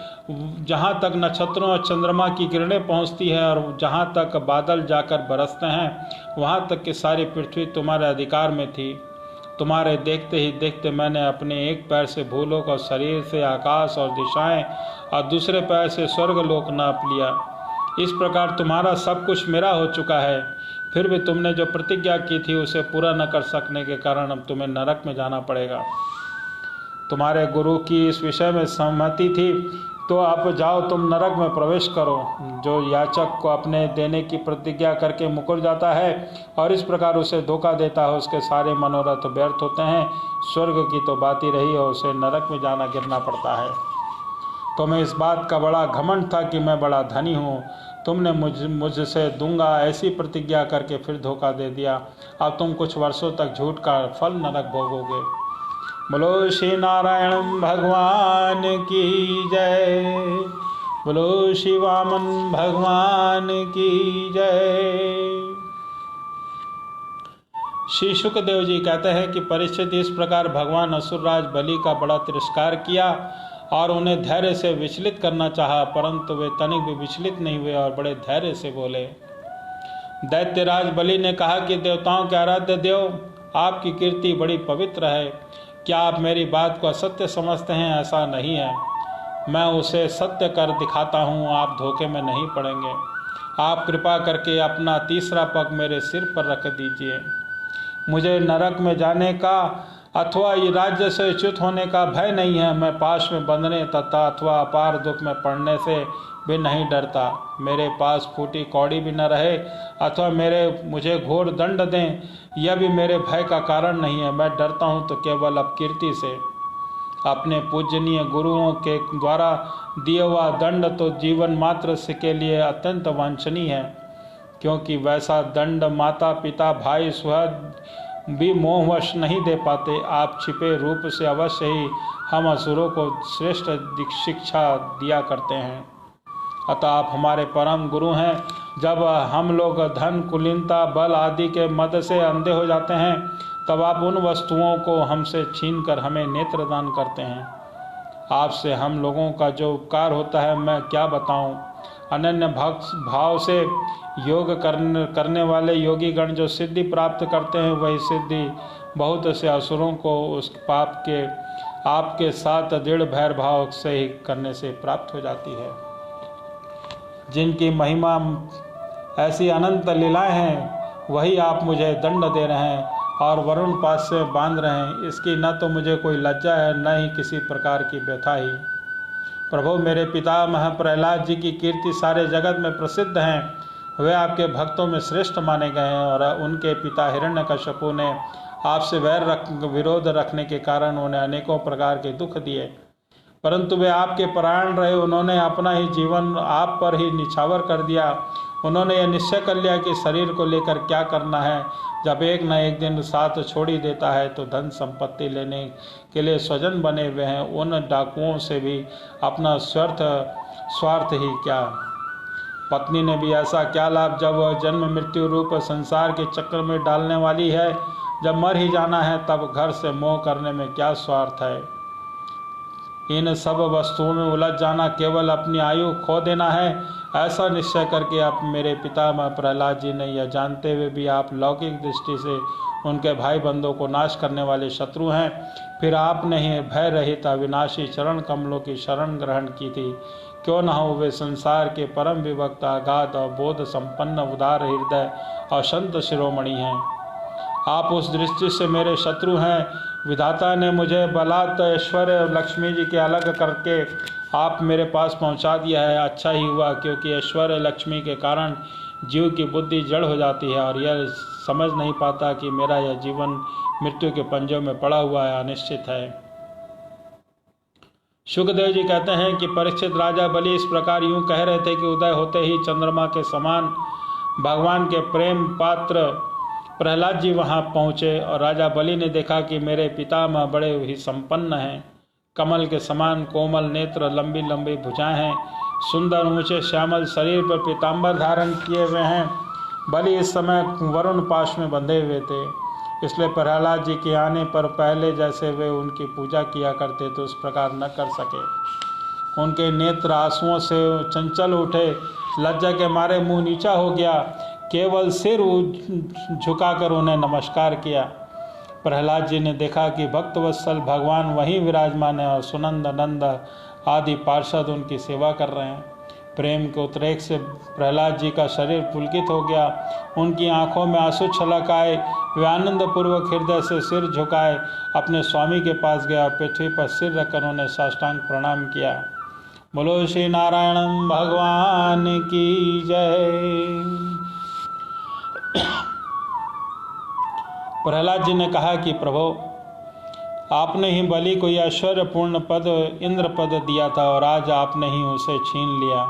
जहाँ तक नक्षत्रों और चंद्रमा की किरणें पहुँचती है, और जहाँ तक बादल जाकर बरसते हैं, वहाँ तक की सारी पृथ्वी तुम्हारे अधिकार में थी। तुम्हारे देखते ही देखते मैंने अपने एक पैर से भूलोक और शरीर से आकाश और दिशाएं और दूसरे पैर से स्वर्गलोक नाप लिया। इस प्रकार तुम्हारा सब कुछ मेरा हो चुका है। फिर भी तुमने जो प्रतिज्ञा की थी उसे पूरा न कर सकने के कारण अब तुम्हें नरक में जाना पड़ेगा। तुम्हारे गुरु की इस विषय में सहमति थी, तो आप जाओ, तुम नरक में प्रवेश करो। जो याचक को अपने देने की प्रतिज्ञा करके मुकर जाता है और इस प्रकार उसे धोखा देता है, उसके सारे मनोरथ व्यर्थ होते हैं। स्वर्ग की तो बात ही रही और उसे नरक में जाना गिरना पड़ता है। तुम्हें इस बात का बड़ा घमंड था कि मैं बड़ा धनी हूँ। तुमने मुझसे दूंगा ऐसी प्रतिज्ञा करके फिर धोखा दे दिया। अब तुम कुछ वर्षों तक झूठ का फल नरक भोगोगे। बोलो श्री नारायण भगवान की जय। बोलो श्री वामन भगवान की जय। श्री सुखदेव जी कहते हैं कि परीक्षित, इस प्रकार भगवान असुरराज बलि का बड़ा तिरस्कार किया और उन्हें धैर्य से विचलित करना चाहा, परंतु वे तनिक भी विचलित नहीं हुए और बड़े धैर्य से बोले। दैत्यराज बलि ने कहा कि देवताओं के आराध्य देव, आपकी कीर्ति बड़ी पवित्र है। क्या आप मेरी बात को असत्य समझते हैं? ऐसा नहीं है, मैं उसे सत्य कर दिखाता हूँ, आप धोखे में नहीं पड़ेंगे। आप कृपा करके अपना तीसरा पग मेरे सिर पर रख दीजिए। मुझे नरक में जाने का अथवा ये राज्य से च्युत होने का भय नहीं है। मैं पाश में बंधने तथा अथवा अपार दुख में पड़ने से भी नहीं डरता। मेरे पास फूटी कौड़ी भी न रहे अथवा मुझे घोर दंड दें, यह भी मेरे भय का कारण नहीं है। मैं डरता हूँ तो केवल अपकीर्ति से। अपने पूजनीय गुरुओं के द्वारा दिया हुआ दंड तो जीवन मात्र से के लिए अत्यंत वांछनीय है, क्योंकि वैसा दंड माता पिता भाई सुहृद भी मोहवश नहीं दे पाते। आप छिपे रूप से अवश्य ही हम असुरों को श्रेष्ठ शिक्षा दिया करते हैं, अतः आप हमारे परम गुरु हैं। जब हम लोग धन, कुलीनता, बल आदि के मद से अंधे हो जाते हैं, तब आप उन वस्तुओं को हमसे छीनकर हमें नेत्रदान करते हैं। आपसे हम लोगों का जो उपकार होता है मैं क्या बताऊं। अनन्य भक्त भाव से योग करने वाले योगी गण जो सिद्धि प्राप्त करते हैं, वही सिद्धि बहुत से असुरों को उस पाप के आपके साथ दृढ़ भैर भाव से ही करने से प्राप्त हो जाती है। जिनकी महिमा ऐसी अनंत लीलाएं हैं, वही आप मुझे दंड दे रहे हैं और वरुण पास से बांध रहे हैं। इसकी न तो मुझे कोई लज्जा है, न ही किसी प्रकार की व्यथा ही। प्रभु, मेरे पितामह प्रहलाद जी की कीर्ति सारे जगत में प्रसिद्ध हैं। वे आपके भक्तों में श्रेष्ठ माने गए हैं और उनके पिता हिरण्यकश्यपु ने आपसे विरोध रखने के कारण उन्हें अनेकों प्रकार के दुख दिए। परंतु वे आपके परायण रहे, उन्होंने अपना ही जीवन आप पर ही निछावर कर दिया। उन्होंने यह निश्चय कर लिया कि शरीर को लेकर क्या करना है। जब एक न एक दिन साथ छोड़ ही देता है तो धन संपत्ति लेने के लिए स्वजन बने हुए हैं उन डाकुओं से भी अपना स्वार्थ ही क्या। पत्नी ने भी ऐसा क्या लाभ जब वह जन्म मृत्यु रूप संसार के चक्र में डालने वाली है। जब मर ही जाना है तब घर से मोह करने में क्या स्वार्थ है। इन सब वस्तुओं में उलझ जाना केवल अपनी आयु खो देना है। ऐसा निश्चय करके आप मेरे पितामह प्रहलाद जी ने यह जानते हुए भी आप लौकिक दृष्टि से उनके भाई बंधुओं को नाश करने वाले शत्रु हैं, फिर आपने ही भय रहित अविनाशी चरण कमलों की शरण ग्रहण की थी। क्यों न हो वे संसार के परम विभक्त अगाध और बोध संपन्न उदार हृदय और संत शिरोमणि हैं। आप उस दृष्टि से मेरे शत्रु हैं। विधाता ने मुझे बलात् ऐश्वर्य लक्ष्मी जी के अलग करके आप मेरे पास पहुंचा दिया है। अच्छा ही हुआ, क्योंकि ऐश्वर्य लक्ष्मी के कारण जीव की बुद्धि जड़ हो जाती है और यह समझ नहीं पाता कि मेरा यह जीवन मृत्यु के पंजों में पड़ा हुआ है, अनिश्चित है। शुकदेव जी कहते हैं कि परीक्षित राजा बलि इस प्रकार यूं कह रहे थे कि उदय होते ही चंद्रमा के समान भगवान के प्रेम पात्र प्रहलाद जी वहां पहुंचे और राजा बलि ने देखा कि मेरे पितामह बड़े ही संपन्न हैं। कमल के समान कोमल नेत्र, लंबी लंबी भुजाएं हैं, सुंदर ऊंचे श्यामल शरीर पर पीताम्बर धारण किए हुए हैं। बलि इस समय वरुण पाश में बंधे हुए थे, इसलिए प्रहलाद जी के आने पर पहले जैसे वे उनकी पूजा किया करते थे उस प्रकार न कर सके। उनके नेत्र आंसुओं से चंचल उठे, लज्जा के मारे मुंह नीचा हो गया, केवल सिर झुकाकर उन्हें नमस्कार किया। प्रहलाद जी ने देखा कि भक्तवत्सल भगवान वहीं विराजमान है और सुनंद नंद आदि पार्षद उनकी सेवा कर रहे हैं। प्रेम के उद्रेक से प्रहलाद जी का शरीर पुलकित हो गया, उनकी आंखों में आंसू छलक आए। वे आनंद पूर्वक हृदय से सिर झुकाए अपने स्वामी के पास गया और पृथ्वी पर सिर रखकर उन्हें साष्टांग प्रणाम किया। बोलो श्री नारायण भगवान की जय। प्रहलाद जी ने कहा कि प्रभु, आपने ही बलि को यह ऐश्वर्यपूर्ण पद इंद्र पद दिया था और आज आपने ही उसे छीन लिया।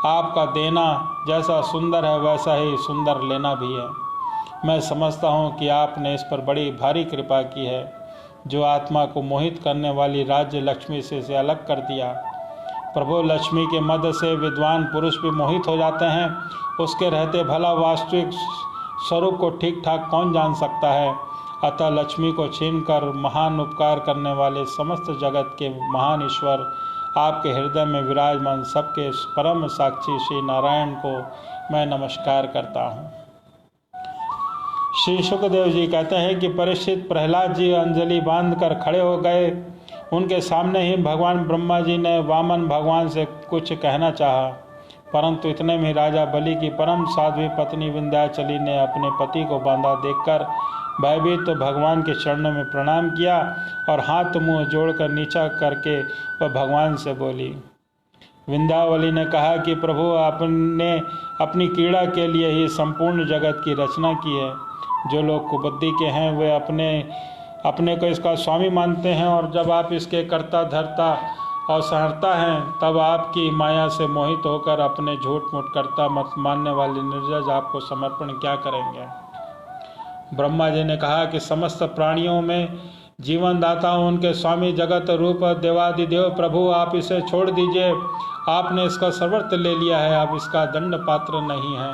आपका देना जैसा सुंदर है वैसा ही सुंदर लेना भी है। मैं समझता हूँ कि आपने इस पर बड़ी भारी कृपा की है, जो आत्मा को मोहित करने वाली राज्य लक्ष्मी से अलग कर दिया। प्रभु, लक्ष्मी के मद से विद्वान पुरुष भी मोहित हो जाते हैं, उसके रहते भला वास्तविक स्वरूप को ठीक ठाक कौन जान सकता है। अतः लक्ष्मी को छीनकर महान उपकार करने वाले समस्त जगत के महान ईश्वर आपके हृदय में विराजमान सबके परम साक्षी श्री नारायण को मैं नमस्कार करता हूँ। श्री शुकदेव जी कहते हैं कि परीक्षित प्रहलाद जी अंजलि बांधकर खड़े हो गए। उनके सामने ही भगवान ब्रह्मा जी ने वामन भगवान से कुछ कहना चाहा, परंतु इतने में राजा बलि की परम साध्वी पत्नी विंध्याचली ने अपने पति को बांधा देखकर भयभीत तो भगवान के चरणों में प्रणाम किया और हाथ मुंह जोड़कर नीचा करके वह भगवान से बोली। विंध्यावली ने कहा कि प्रभु, आपने अपनी क्रीड़ा के लिए ही संपूर्ण जगत की रचना की है। जो लोग कुबुद्धि के हैं वे अपने को इसका स्वामी मानते हैं और जब आप इसके कर्ता धर्ता और सहर्ता हैं तब आपकी माया से मोहित होकर अपने झूठ मूठ करता मत मानने वाले निर्जज आपको समर्पण क्या करेंगे। ब्रह्मा जी ने कहा कि समस्त प्राणियों में जीवन दाता उनके स्वामी जगत रूप देवादिदेव प्रभु, आप इसे छोड़ दीजिए। आपने इसका सर्वत्र ले लिया है, अब इसका दंड पात्र नहीं है।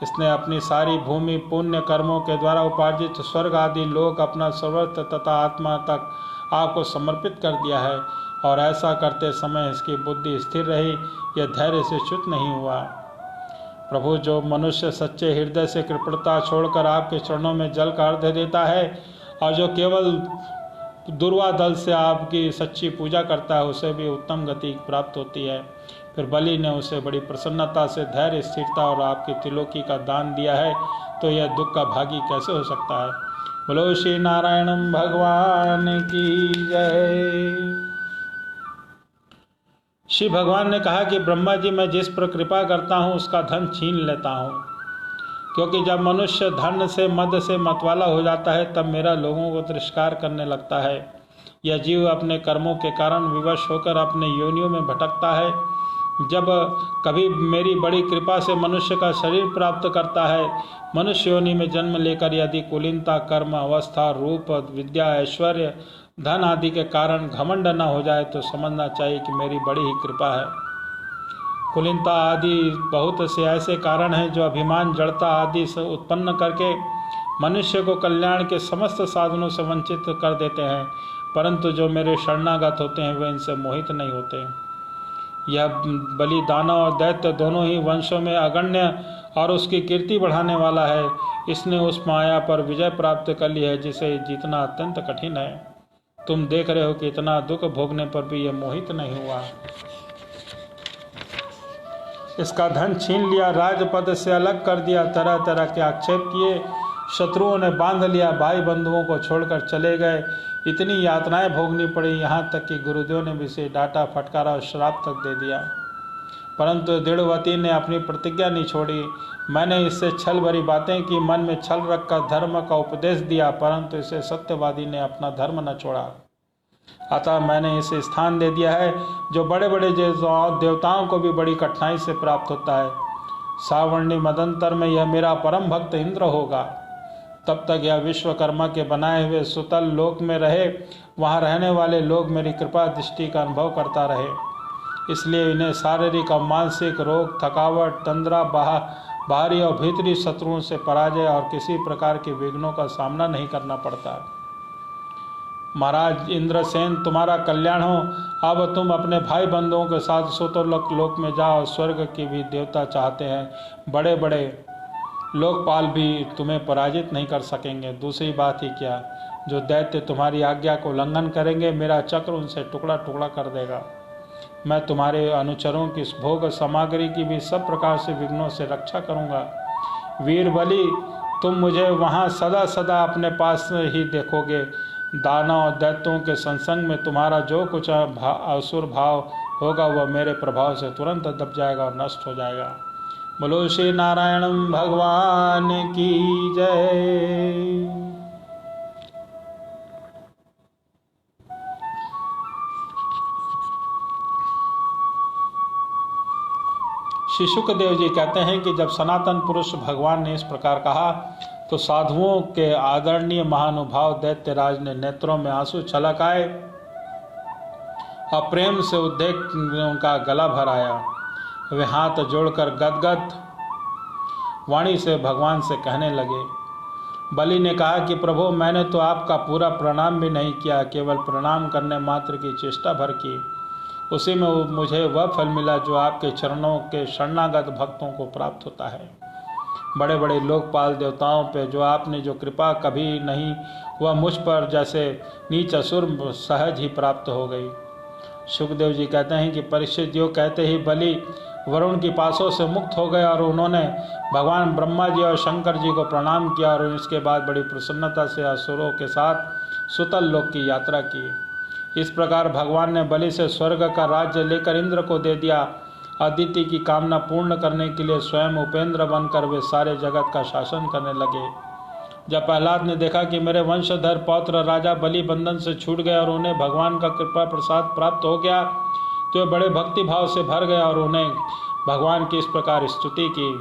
इसने अपनी सारी भूमि पुण्य कर्मों के द्वारा उपार्जित स्वर्ग आदि लोक अपना सर्वत्र तथा आत्मा तक आपको समर्पित कर दिया है और ऐसा करते समय इसकी बुद्धि स्थिर रही, यह धैर्य से च्युत नहीं हुआ। प्रभु, जो मनुष्य सच्चे हृदय से कृपणता छोड़कर आपके चरणों में जल का अर्घ्य देता है और जो केवल दुर्वा दल से आपकी सच्ची पूजा करता है उसे भी उत्तम गति प्राप्त होती है। फिर बलि ने उसे बड़ी प्रसन्नता से धैर्य, स्थिरता और आपकी त्रिलोकी का दान दिया है, तो यह दुख का भागी कैसे हो सकता है। बोलो श्री नारायण भगवान की जय। श्री भगवान ने कहा कि ब्रह्मा जी, मैं जिस पर कृपा करता हूँ उसका धन छीन लेता हूँ, क्योंकि जब मनुष्य धन से मद से मतवाला हो जाता है तब मेरा लोगों को तिरस्कार करने लगता है। यह जीव अपने कर्मों के कारण विवश होकर अपने योनियों में भटकता है। जब कभी मेरी बड़ी कृपा से मनुष्य का शरीर प्राप्त करता है, मनुष्य योनि में जन्म लेकर यदि कुलीनता, कर्म, अवस्था, रूप, विद्या, ऐश्वर्य, धन आदि के कारण घमंड न हो जाए तो समझना चाहिए कि मेरी बड़ी ही कृपा है। कुलीनता आदि बहुत से ऐसे कारण हैं जो अभिमान, जड़ता आदि से उत्पन्न करके मनुष्य को कल्याण के समस्त साधनों से वंचित कर देते हैं, परंतु जो मेरे शरणागत होते हैं वे इनसे मोहित नहीं होते। यह बलि दानव और दैत्य दोनों ही वंशों में अगण्य और उसकी कीर्ति बढ़ाने वाला है। इसने उस माया पर विजय प्राप्त कर ली है जिसे जीतना अत्यंत कठिन है। तुम देख रहे हो कि इतना दुख भोगने पर भी यह मोहित नहीं हुआ। इसका धन छीन लिया, राजपद से अलग कर दिया, तरह तरह के आक्षेप किए, शत्रुओं ने बांध लिया, भाई बंधुओं को छोड़कर चले गए, इतनी यातनाएं भोगनी पड़ी, यहाँ तक कि गुरुदेव ने भी इसे डांटा, फटकारा और श्राप तक दे दिया। परंतु दृढ़वती ने अपनी प्रतिज्ञा नहीं छोड़ी। मैंने इससे छल भरी बातें की, मन में छल रखकर धर्म का उपदेश दिया, परंतु इसे सत्यवादी ने अपना धर्म न छोड़ा। अतः मैंने इसे स्थान दे दिया है जो बड़े बड़े देवताओं को भी बड़ी कठिनाई से प्राप्त होता है। सावर्णी मदंतर में यह मेरा परम भक्त इंद्र होगा। तब तक यह विश्वकर्मा के बनाए हुए सुतल लोक में रहे, वहाँ रहने वाले लोग मेरी कृपा दृष्टि का अनुभव करता रहे। इसलिए इन्हें शारीरिक और मानसिक रोग, थकावट, तंद्रा, बाहरी और भीतरी शत्रुओं से पराजय और किसी प्रकार के विघ्नों का सामना नहीं करना पड़ता। महाराज इंद्रसेन, तुम्हारा कल्याण हो। अब तुम अपने भाई बंधुओं के साथ सुतोलोक लोक में जाओ। स्वर्ग की भी देवता चाहते हैं, बड़े बड़े लोकपाल भी तुम्हें पराजित नहीं कर सकेंगे। दूसरी बात ही क्या, जो दैत्य तुम्हारी आज्ञा को उल्लंघन करेंगे, मेरा चक्र उनसे टुकड़ा टुकड़ा कर देगा। मैं तुम्हारे अनुचरों की भोग सामग्री की भी सब प्रकार से विघ्नों से रक्षा करूंगा। वीर बलि, तुम मुझे वहाँ सदा सदा अपने पास ही देखोगे। दानव और दैत्यों के संसंग में तुम्हारा जो कुछ असुर भाव होगा वह मेरे प्रभाव से तुरंत दब जाएगा और नष्ट हो जाएगा। बोलो श्री नारायण भगवान की जय। श्री शुकदेव जी कहते हैं कि जब सनातन पुरुष भगवान ने इस प्रकार कहा तो साधुओं के आदरणीय महानुभाव दैत्यराज ने नेत्रों में आंसू छलक आए और प्रेम से उद्वेग उनका गला भर आया। वे हाथ जोड़कर गदगद वाणी से भगवान से कहने लगे। बलि ने कहा कि प्रभु, मैंने तो आपका पूरा प्रणाम भी नहीं किया, केवल प्रणाम करने मात्र की चेष्टा भर की। उसी में मुझे वह फल मिला जो आपके चरणों के शरणागत भक्तों को प्राप्त होता है। बड़े बड़े लोकपाल देवताओं पे जो आपने जो कृपा कभी नहीं, वह मुझ पर जैसे नीच असुर सहज ही प्राप्त हो गई। सुखदेव जी कहते हैं कि परीक्षित योग कहते ही बलि वरुण की पासों से मुक्त हो गए और उन्होंने भगवान ब्रह्मा जी और शंकर जी को प्रणाम किया और इसके बाद बड़ी प्रसन्नता से असुरों के साथ सुतल लोक की यात्रा की। इस प्रकार भगवान ने बलि से स्वर्ग का राज्य लेकर इंद्र को दे दिया। अदिति की कामना पूर्ण करने के लिए स्वयं उपेंद्र बनकर वे सारे जगत का शासन करने लगे। जब प्रहलाद ने देखा कि मेरे वंशधर पौत्र राजा बलि बंधन से छूट गए और उन्हें भगवान का कृपा प्रसाद प्राप्त हो गया, तो वे बड़े भक्ति भाव से भर गए और उन्हें भगवान की इस प्रकार स्तुति की।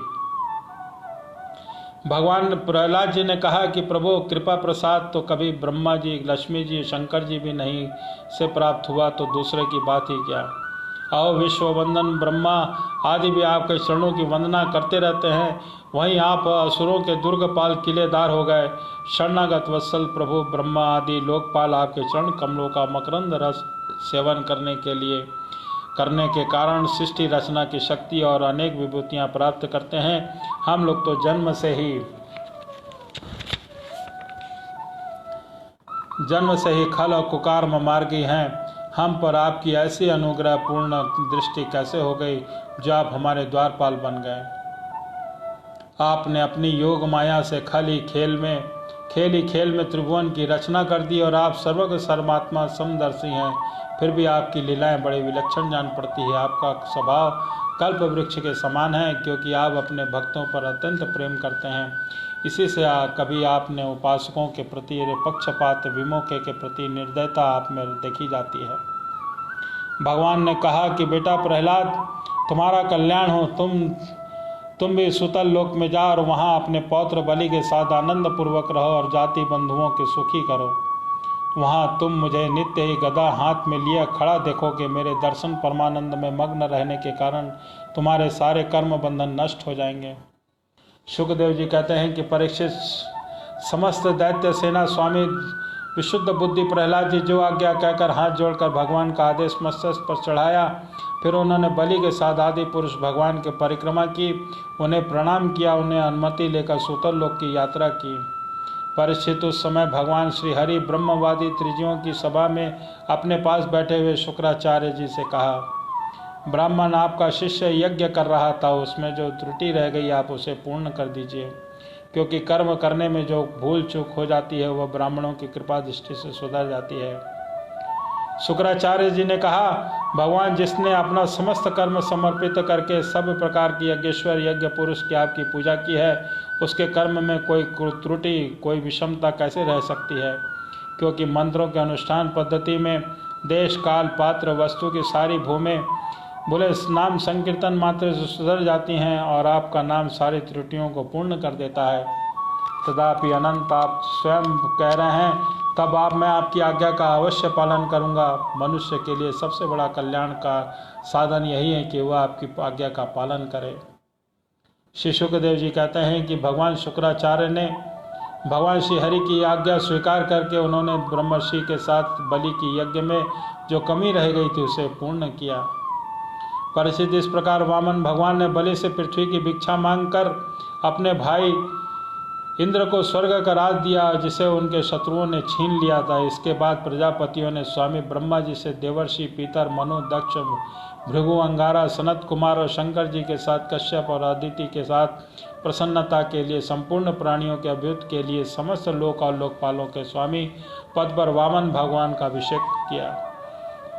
भगवान प्रहलाद जी ने कहा कि प्रभु, कृपा प्रसाद तो कभी ब्रह्मा जी, लक्ष्मी जी, शंकर जी भी नहीं से प्राप्त हुआ, तो दूसरे की बात ही क्या। आओ विश्ववंदन ब्रह्मा आदि भी आपके चरणों की वंदना करते रहते हैं, वहीं आप असुरों के दुर्गपाल किलेदार हो गए। शरणागत वत्सल प्रभु ब्रह्मा आदि लोकपाल आपके चरण कमलों का मकरंद रस सेवन करने के कारण सृष्टि रचना की शक्ति और अनेक विभूतियां प्राप्त करते हैं। हम लोग तो जन्म से ही खल और कुकर्म मार्गी हैं। हम पर आपकी ऐसी अनुग्रह पूर्ण दृष्टि कैसे हो गई जो आप हमारे द्वारपाल बन गए। आपने अपनी योग माया से खेल ही खेल में त्रिभुवन की रचना कर दी और आप सर्वज्ञ सर्वात्मा समदर्शी हैं। फिर भी आपकी लीलाएं बड़ी विलक्षण जान पड़ती है। आपका स्वभाव कल्प वृक्ष के समान है, क्योंकि आप अपने भक्तों पर अत्यंत प्रेम करते हैं। इसी से कभी आपने उपासकों के प्रति पक्षपात विमुखे के प्रति निर्दयता आप में देखी जाती है। भगवान ने कहा कि बेटा प्रहलाद, तुम्हारा कल्याण हो, तुम भी सुतल लोक में जा और वहाँ अपने पौत्र बलि के साथ आनंद पूर्वक रहो और जाति बंधुओं के सुखी करो। वहाँ तुम मुझे नित्य ही गदा हाथ में लिए खड़ा देखोगे। मेरे दर्शन परमानंद में मग्न रहने के कारण तुम्हारे सारे कर्म बंधन नष्ट हो जाएंगे। शुकदेव जी कहते हैं कि परीक्षित, समस्त दैत्य सेना स्वामी विशुद्ध बुद्धि प्रहलाद जी जो आज्ञा कहकर हाथ जोड़कर भगवान का आदेश मस्तक पर चढ़ाया, फिर उन्होंने बलि के साथ आदि पुरुष भगवान की परिक्रमा की, उन्हें प्रणाम किया, उन्हें अनुमति लेकर सूतर लोक की यात्रा की। परीक्षित, उस समय भगवान श्री हरि ब्रह्मवादी त्रिजियों की सभा में अपने पास बैठे हुए शुक्राचार्य जी से कहा, ब्राह्मण आपका शिष्य यज्ञ कर रहा था, उसमें जो त्रुटि रह गई आप उसे पूर्ण कर दीजिए, क्योंकि कर्म करने में जो भूल चूक हो जाती है वह ब्राह्मणों की कृपा दृष्टि से सुधर जाती है। शुक्राचार्य जी ने कहा, भगवान जिसने अपना समस्त कर्म समर्पित करके सब प्रकार की यज्ञेश्वर यज्ञ पुरुष की आपकी पूजा की है, उसके कर्म में कोई त्रुटि कोई विषमता कैसे रह सकती है? क्योंकि मंत्रों के अनुष्ठान पद्धति में देश काल पात्र वस्तु की सारी भूमि बोले नाम संकीर्तन मात्र से सुधर जाती हैं और आपका नाम सारी त्रुटियों को पूर्ण कर देता है। तथापि अनंत आप स्वयं कह रहे हैं, तब मैं आपकी आज्ञा का अवश्य पालन करूंगा। मनुष्य के लिए सबसे बड़ा कल्याण का साधन यही है कि वह आपकी आज्ञा का पालन करे। श्री शुकदेव जी कहते हैं कि भगवान शुक्राचार्य ने भगवान श्री हरि की आज्ञा स्वीकार करके उन्होंने ब्रह्मर्षि के साथ बलि की यज्ञ में जो कमी रह गई थी उसे पूर्ण किया। परिचित, इस प्रकार वामन भगवान ने बलि से पृथ्वी की भिक्षा मांगकर अपने भाई इंद्र को स्वर्ग का राज दिया, जिसे उनके शत्रुओं ने छीन लिया था। इसके बाद प्रजापतियों ने स्वामी ब्रह्मा जी से देवर्षि पीतर मनु दक्ष भृगु अंगारा सनत कुमार और शंकर जी के साथ कश्यप और अदिति के साथ प्रसन्नता के लिए संपूर्ण प्राणियों के अभ्युत के लिए समस्त लोक और लोकपालों के स्वामी पद पर वामन भगवान का अभिषेक किया।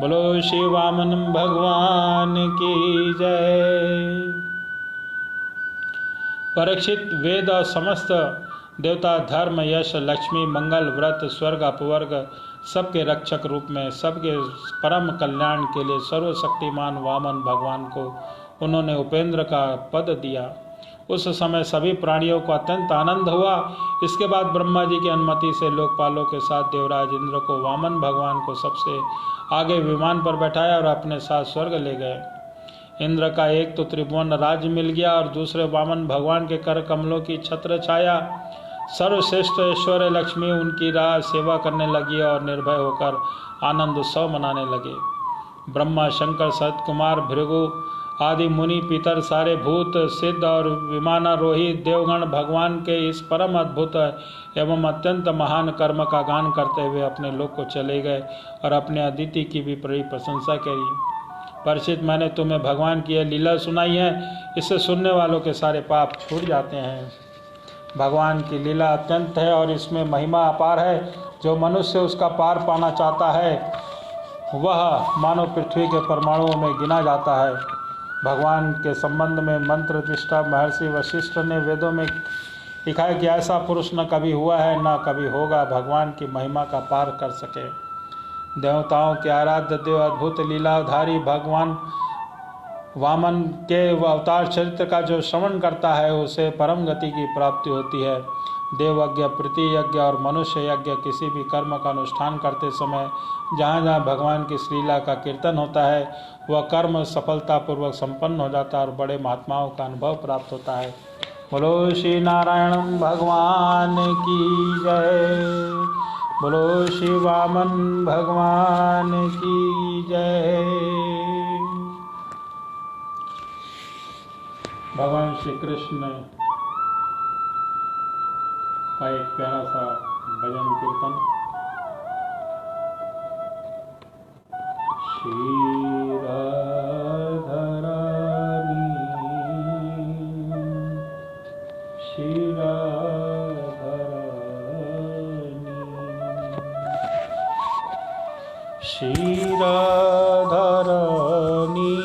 बोलो श्री वामन भगवान की जय। परीक्षित, वेद और समस्त देवता धर्म यश लक्ष्मी मंगल व्रत स्वर्ग अपवर्ग सबके रक्षक रूप में सबके परम कल्याण के लिए सर्वशक्तिमान वामन भगवान को उन्होंने उपेंद्र का पद दिया। उस समय सभी प्राणियों को अत्यंत आनंद हुआ। इसके बाद ब्रह्मा जी की अनुमति से लोकपालों के साथ देवराज इंद्र को वामन भगवान को सबसे आगे विमान पर बैठाया और अपने साथ स्वर्ग ले गए। इंद्र का एक तो त्रिभुवन राज्य मिल गया और दूसरे वामन भगवान के कर कमलों की छत्र छाया। सर्वश्रेष्ठ ऐश्वर्य लक्ष्मी उनकी राह सेवा करने लगी और निर्भय होकर आनंद उत्सव मनाने लगे। ब्रह्मा शंकर सत कुमार भृगु आदि मुनि पितर सारे भूत सिद्ध और विमानारोही देवगण भगवान के इस परम अद्भुत एवं अत्यंत महान कर्म का गान करते हुए अपने लोक को चले गए और अपने अदिति की भी बड़ी प्रशंसा करी। परिचित, मैंने तुम्हें भगवान की यह लीला सुनाई है, इससे सुनने वालों के सारे पाप छूट जाते हैं। भगवान की लीला अत्यंत है और इसमें महिमा अपार है। जो मनुष्य उसका पार पाना चाहता है वह मानव पृथ्वी के परमाणुओं में गिना जाता है। भगवान के संबंध में मंत्र दृष्टा महर्षि वशिष्ठ ने वेदों में लिखा है कि ऐसा पुरुष न कभी हुआ है न कभी होगा भगवान की महिमा का पार कर सके। देवताओं के आराध्य देव अद्भुत लीलाधारी भगवान वामन के अवतार चरित्र का जो श्रवण करता है उसे परम गति की प्राप्ति होती है। देवयज्ञ प्रीति यज्ञ और मनुष्य यज्ञ किसी भी कर्म का अनुष्ठान करते समय जहाँ जहाँ भगवान की श्रीला का कीर्तन होता है वह कर्म सफलतापूर्वक संपन्न हो जाता है और बड़े महात्माओं का अनुभव प्राप्त होता है। बोलो श्री नारायण भगवान की जय। बोलो श्री वामन भगवान की जय। भगवान श्री कृष्ण का एक प्यारा सा भजन कीर्तन। श्री राधा रानी श्री राधा रानी श्री राधा रानी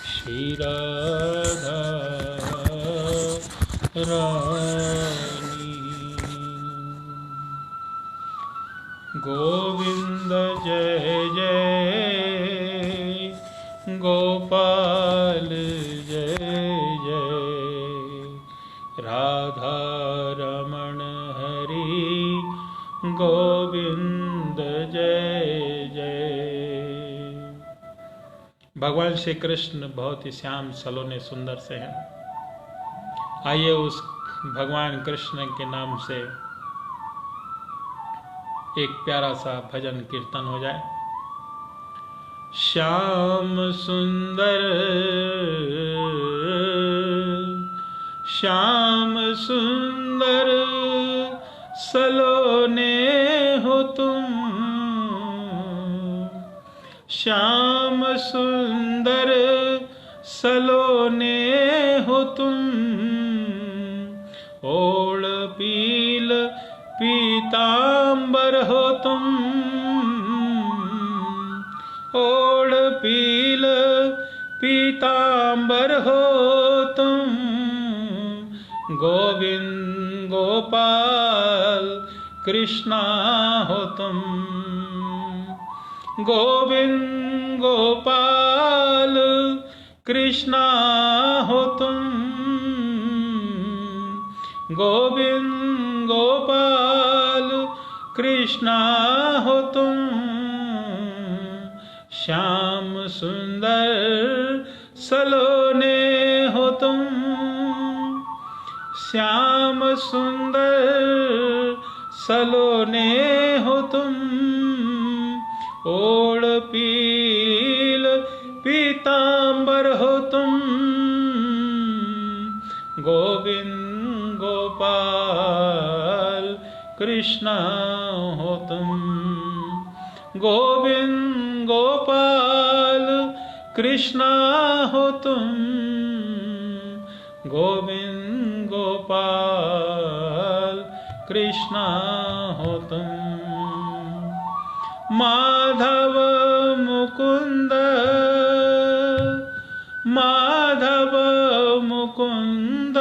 श्री राधा जय जय गोपाल जय जय राधा रमण हरि गोविंद जय जय। भगवान श्री कृष्ण बहुत ही श्याम सलोने सुंदर से हैं। आइए उस भगवान कृष्ण के नाम से एक प्यारा सा भजन कीर्तन हो जाए। श्याम सुंदर श्याम सुंदर सलोने हो तुम, श्याम सुंदर सलोने हो तुम, ओढ़ पील पीतांबर हो तुम, ओढ़ पील पीतांबर हो तुम, गोविंद गोपाल कृष्णा हो तुम, गोविंद गोपाल कृष्णा हो तुम, गोविंद गोपाल कृष्णा हो तुम, श्याम सुंदर सलोने हो तुम, श्याम सुंदर सलोने हो तुम, ओढ़ पील पीतांबर हो तुम, गोविंद गोपाल कृष्णा हो तुम, गोविंद गोपाल कृष्णा हो तुम, गोविंद गोपाल कृष्णा हो तुम, माधव मुकुंद माधव मुकुंद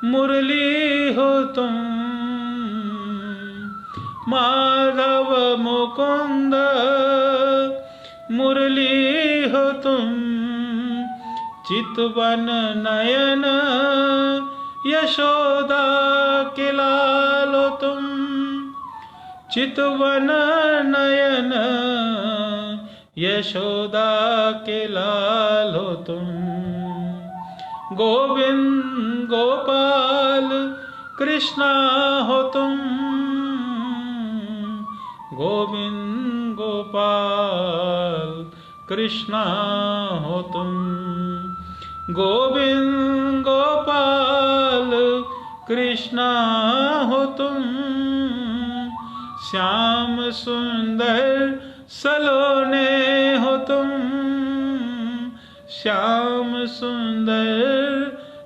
मुरली हो तुम, माधव मुकुंद मुरली हो तुम, चितवन नयन यशोदा के लाल हो तुम, चितवन नयन यशोदा के लाल हो तुम, गोविंद गोपाल कृष्णा हो तुम, गोविंद गोपाल कृष्णा हो तुम, गोविंद गोपाल कृष्णा हो तुम, श्याम सुंदर सलोने हो तुम, श्याम सुंदर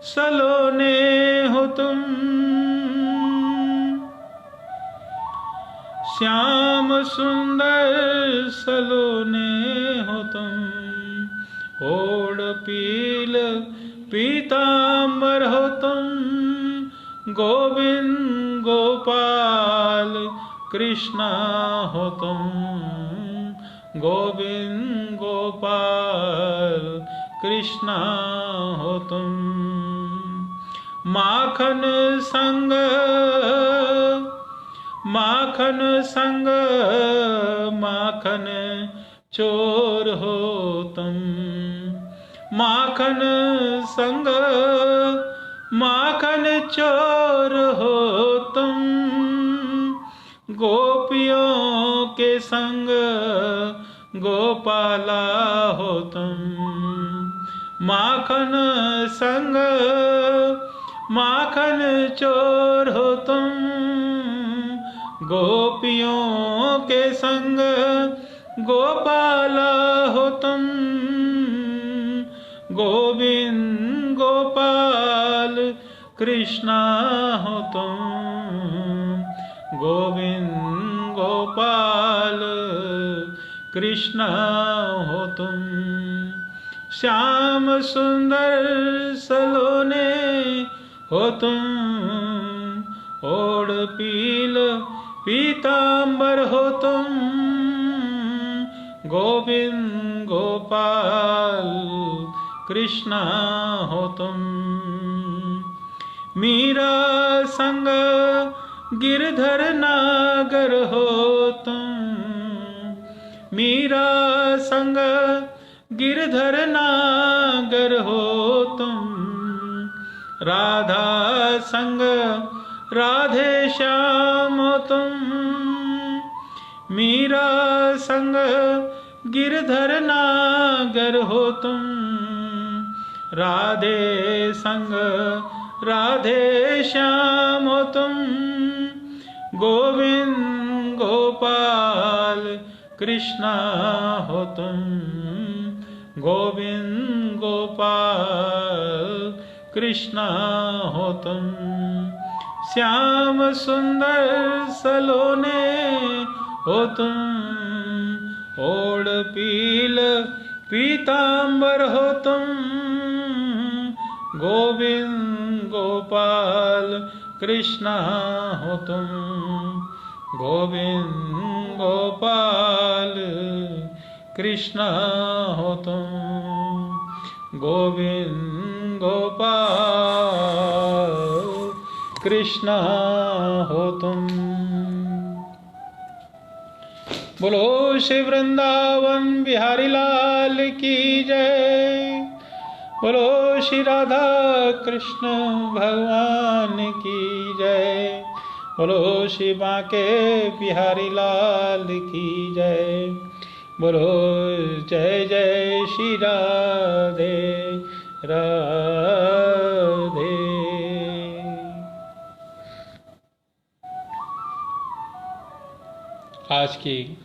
सलोने हो तुम, श्याम सुंदर सलोने हो तुम, ओढ़ पील पीतांबर हो तुम, गोविंद गोपाल कृष्णा हो तुम, गोविंद गोपाल कृष्णा हो तुम, माखन संग माखन संग माखन चोर हो तुम, माखन संग माखन चोर हो तुम, गोपियों के संग गोपाला हो तुम, माखन संग माखन चोर हो तुम, गोपियों के संग गोपाला हो तुम, गोविंद गोपाल कृष्णा हो तुम, गोविंद गोपाल कृष्णा हो तुम, श्याम सुंदर सलोने हो तुम, ओढ़ पील पीतांबर हो तुम, गोविंद गोपाल कृष्ण हो तुम। मीरा संग गिरधर नागर हो तुम। मीरा संग गिरधर नागर हो तुम। राधा संग राधे श्याम हो तुम। मीरा संग गिरधर नागर हो तुम। राधे संग राधे श्याम हो तुम। गोविंद गोपाल कृष्ण हो तुम। गोविंद गोपाल कृष्ण हो तुम। श्याम सुंदर सलोने हो तुम। ओढ़ पील पीतांबर हो तुम। गोविंद गोपाल कृष्ण हो तुम। गोविंद गोपाल कृष्ण हो तुम। गोविंद गोपाल कृष्ण हो तुम। बोलो श्री वृंदावन बिहारी लाल की जय। बोलो श्री राधा कृष्ण भगवान की जय। बोलो श्री बांके बिहारी लाल की जय। बोलो जय जय श्री राधे राधे। आज की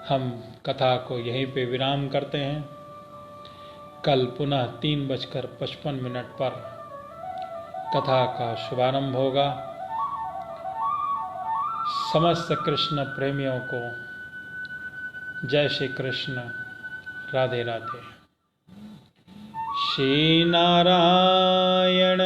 हम कथा को यहीं पे विराम करते हैं। कल पुनः 3:55 पर कथा का शुभारंभ होगा। समस्त कृष्ण प्रेमियों को जय श्री कृष्ण, राधे राधे। श्री नारायण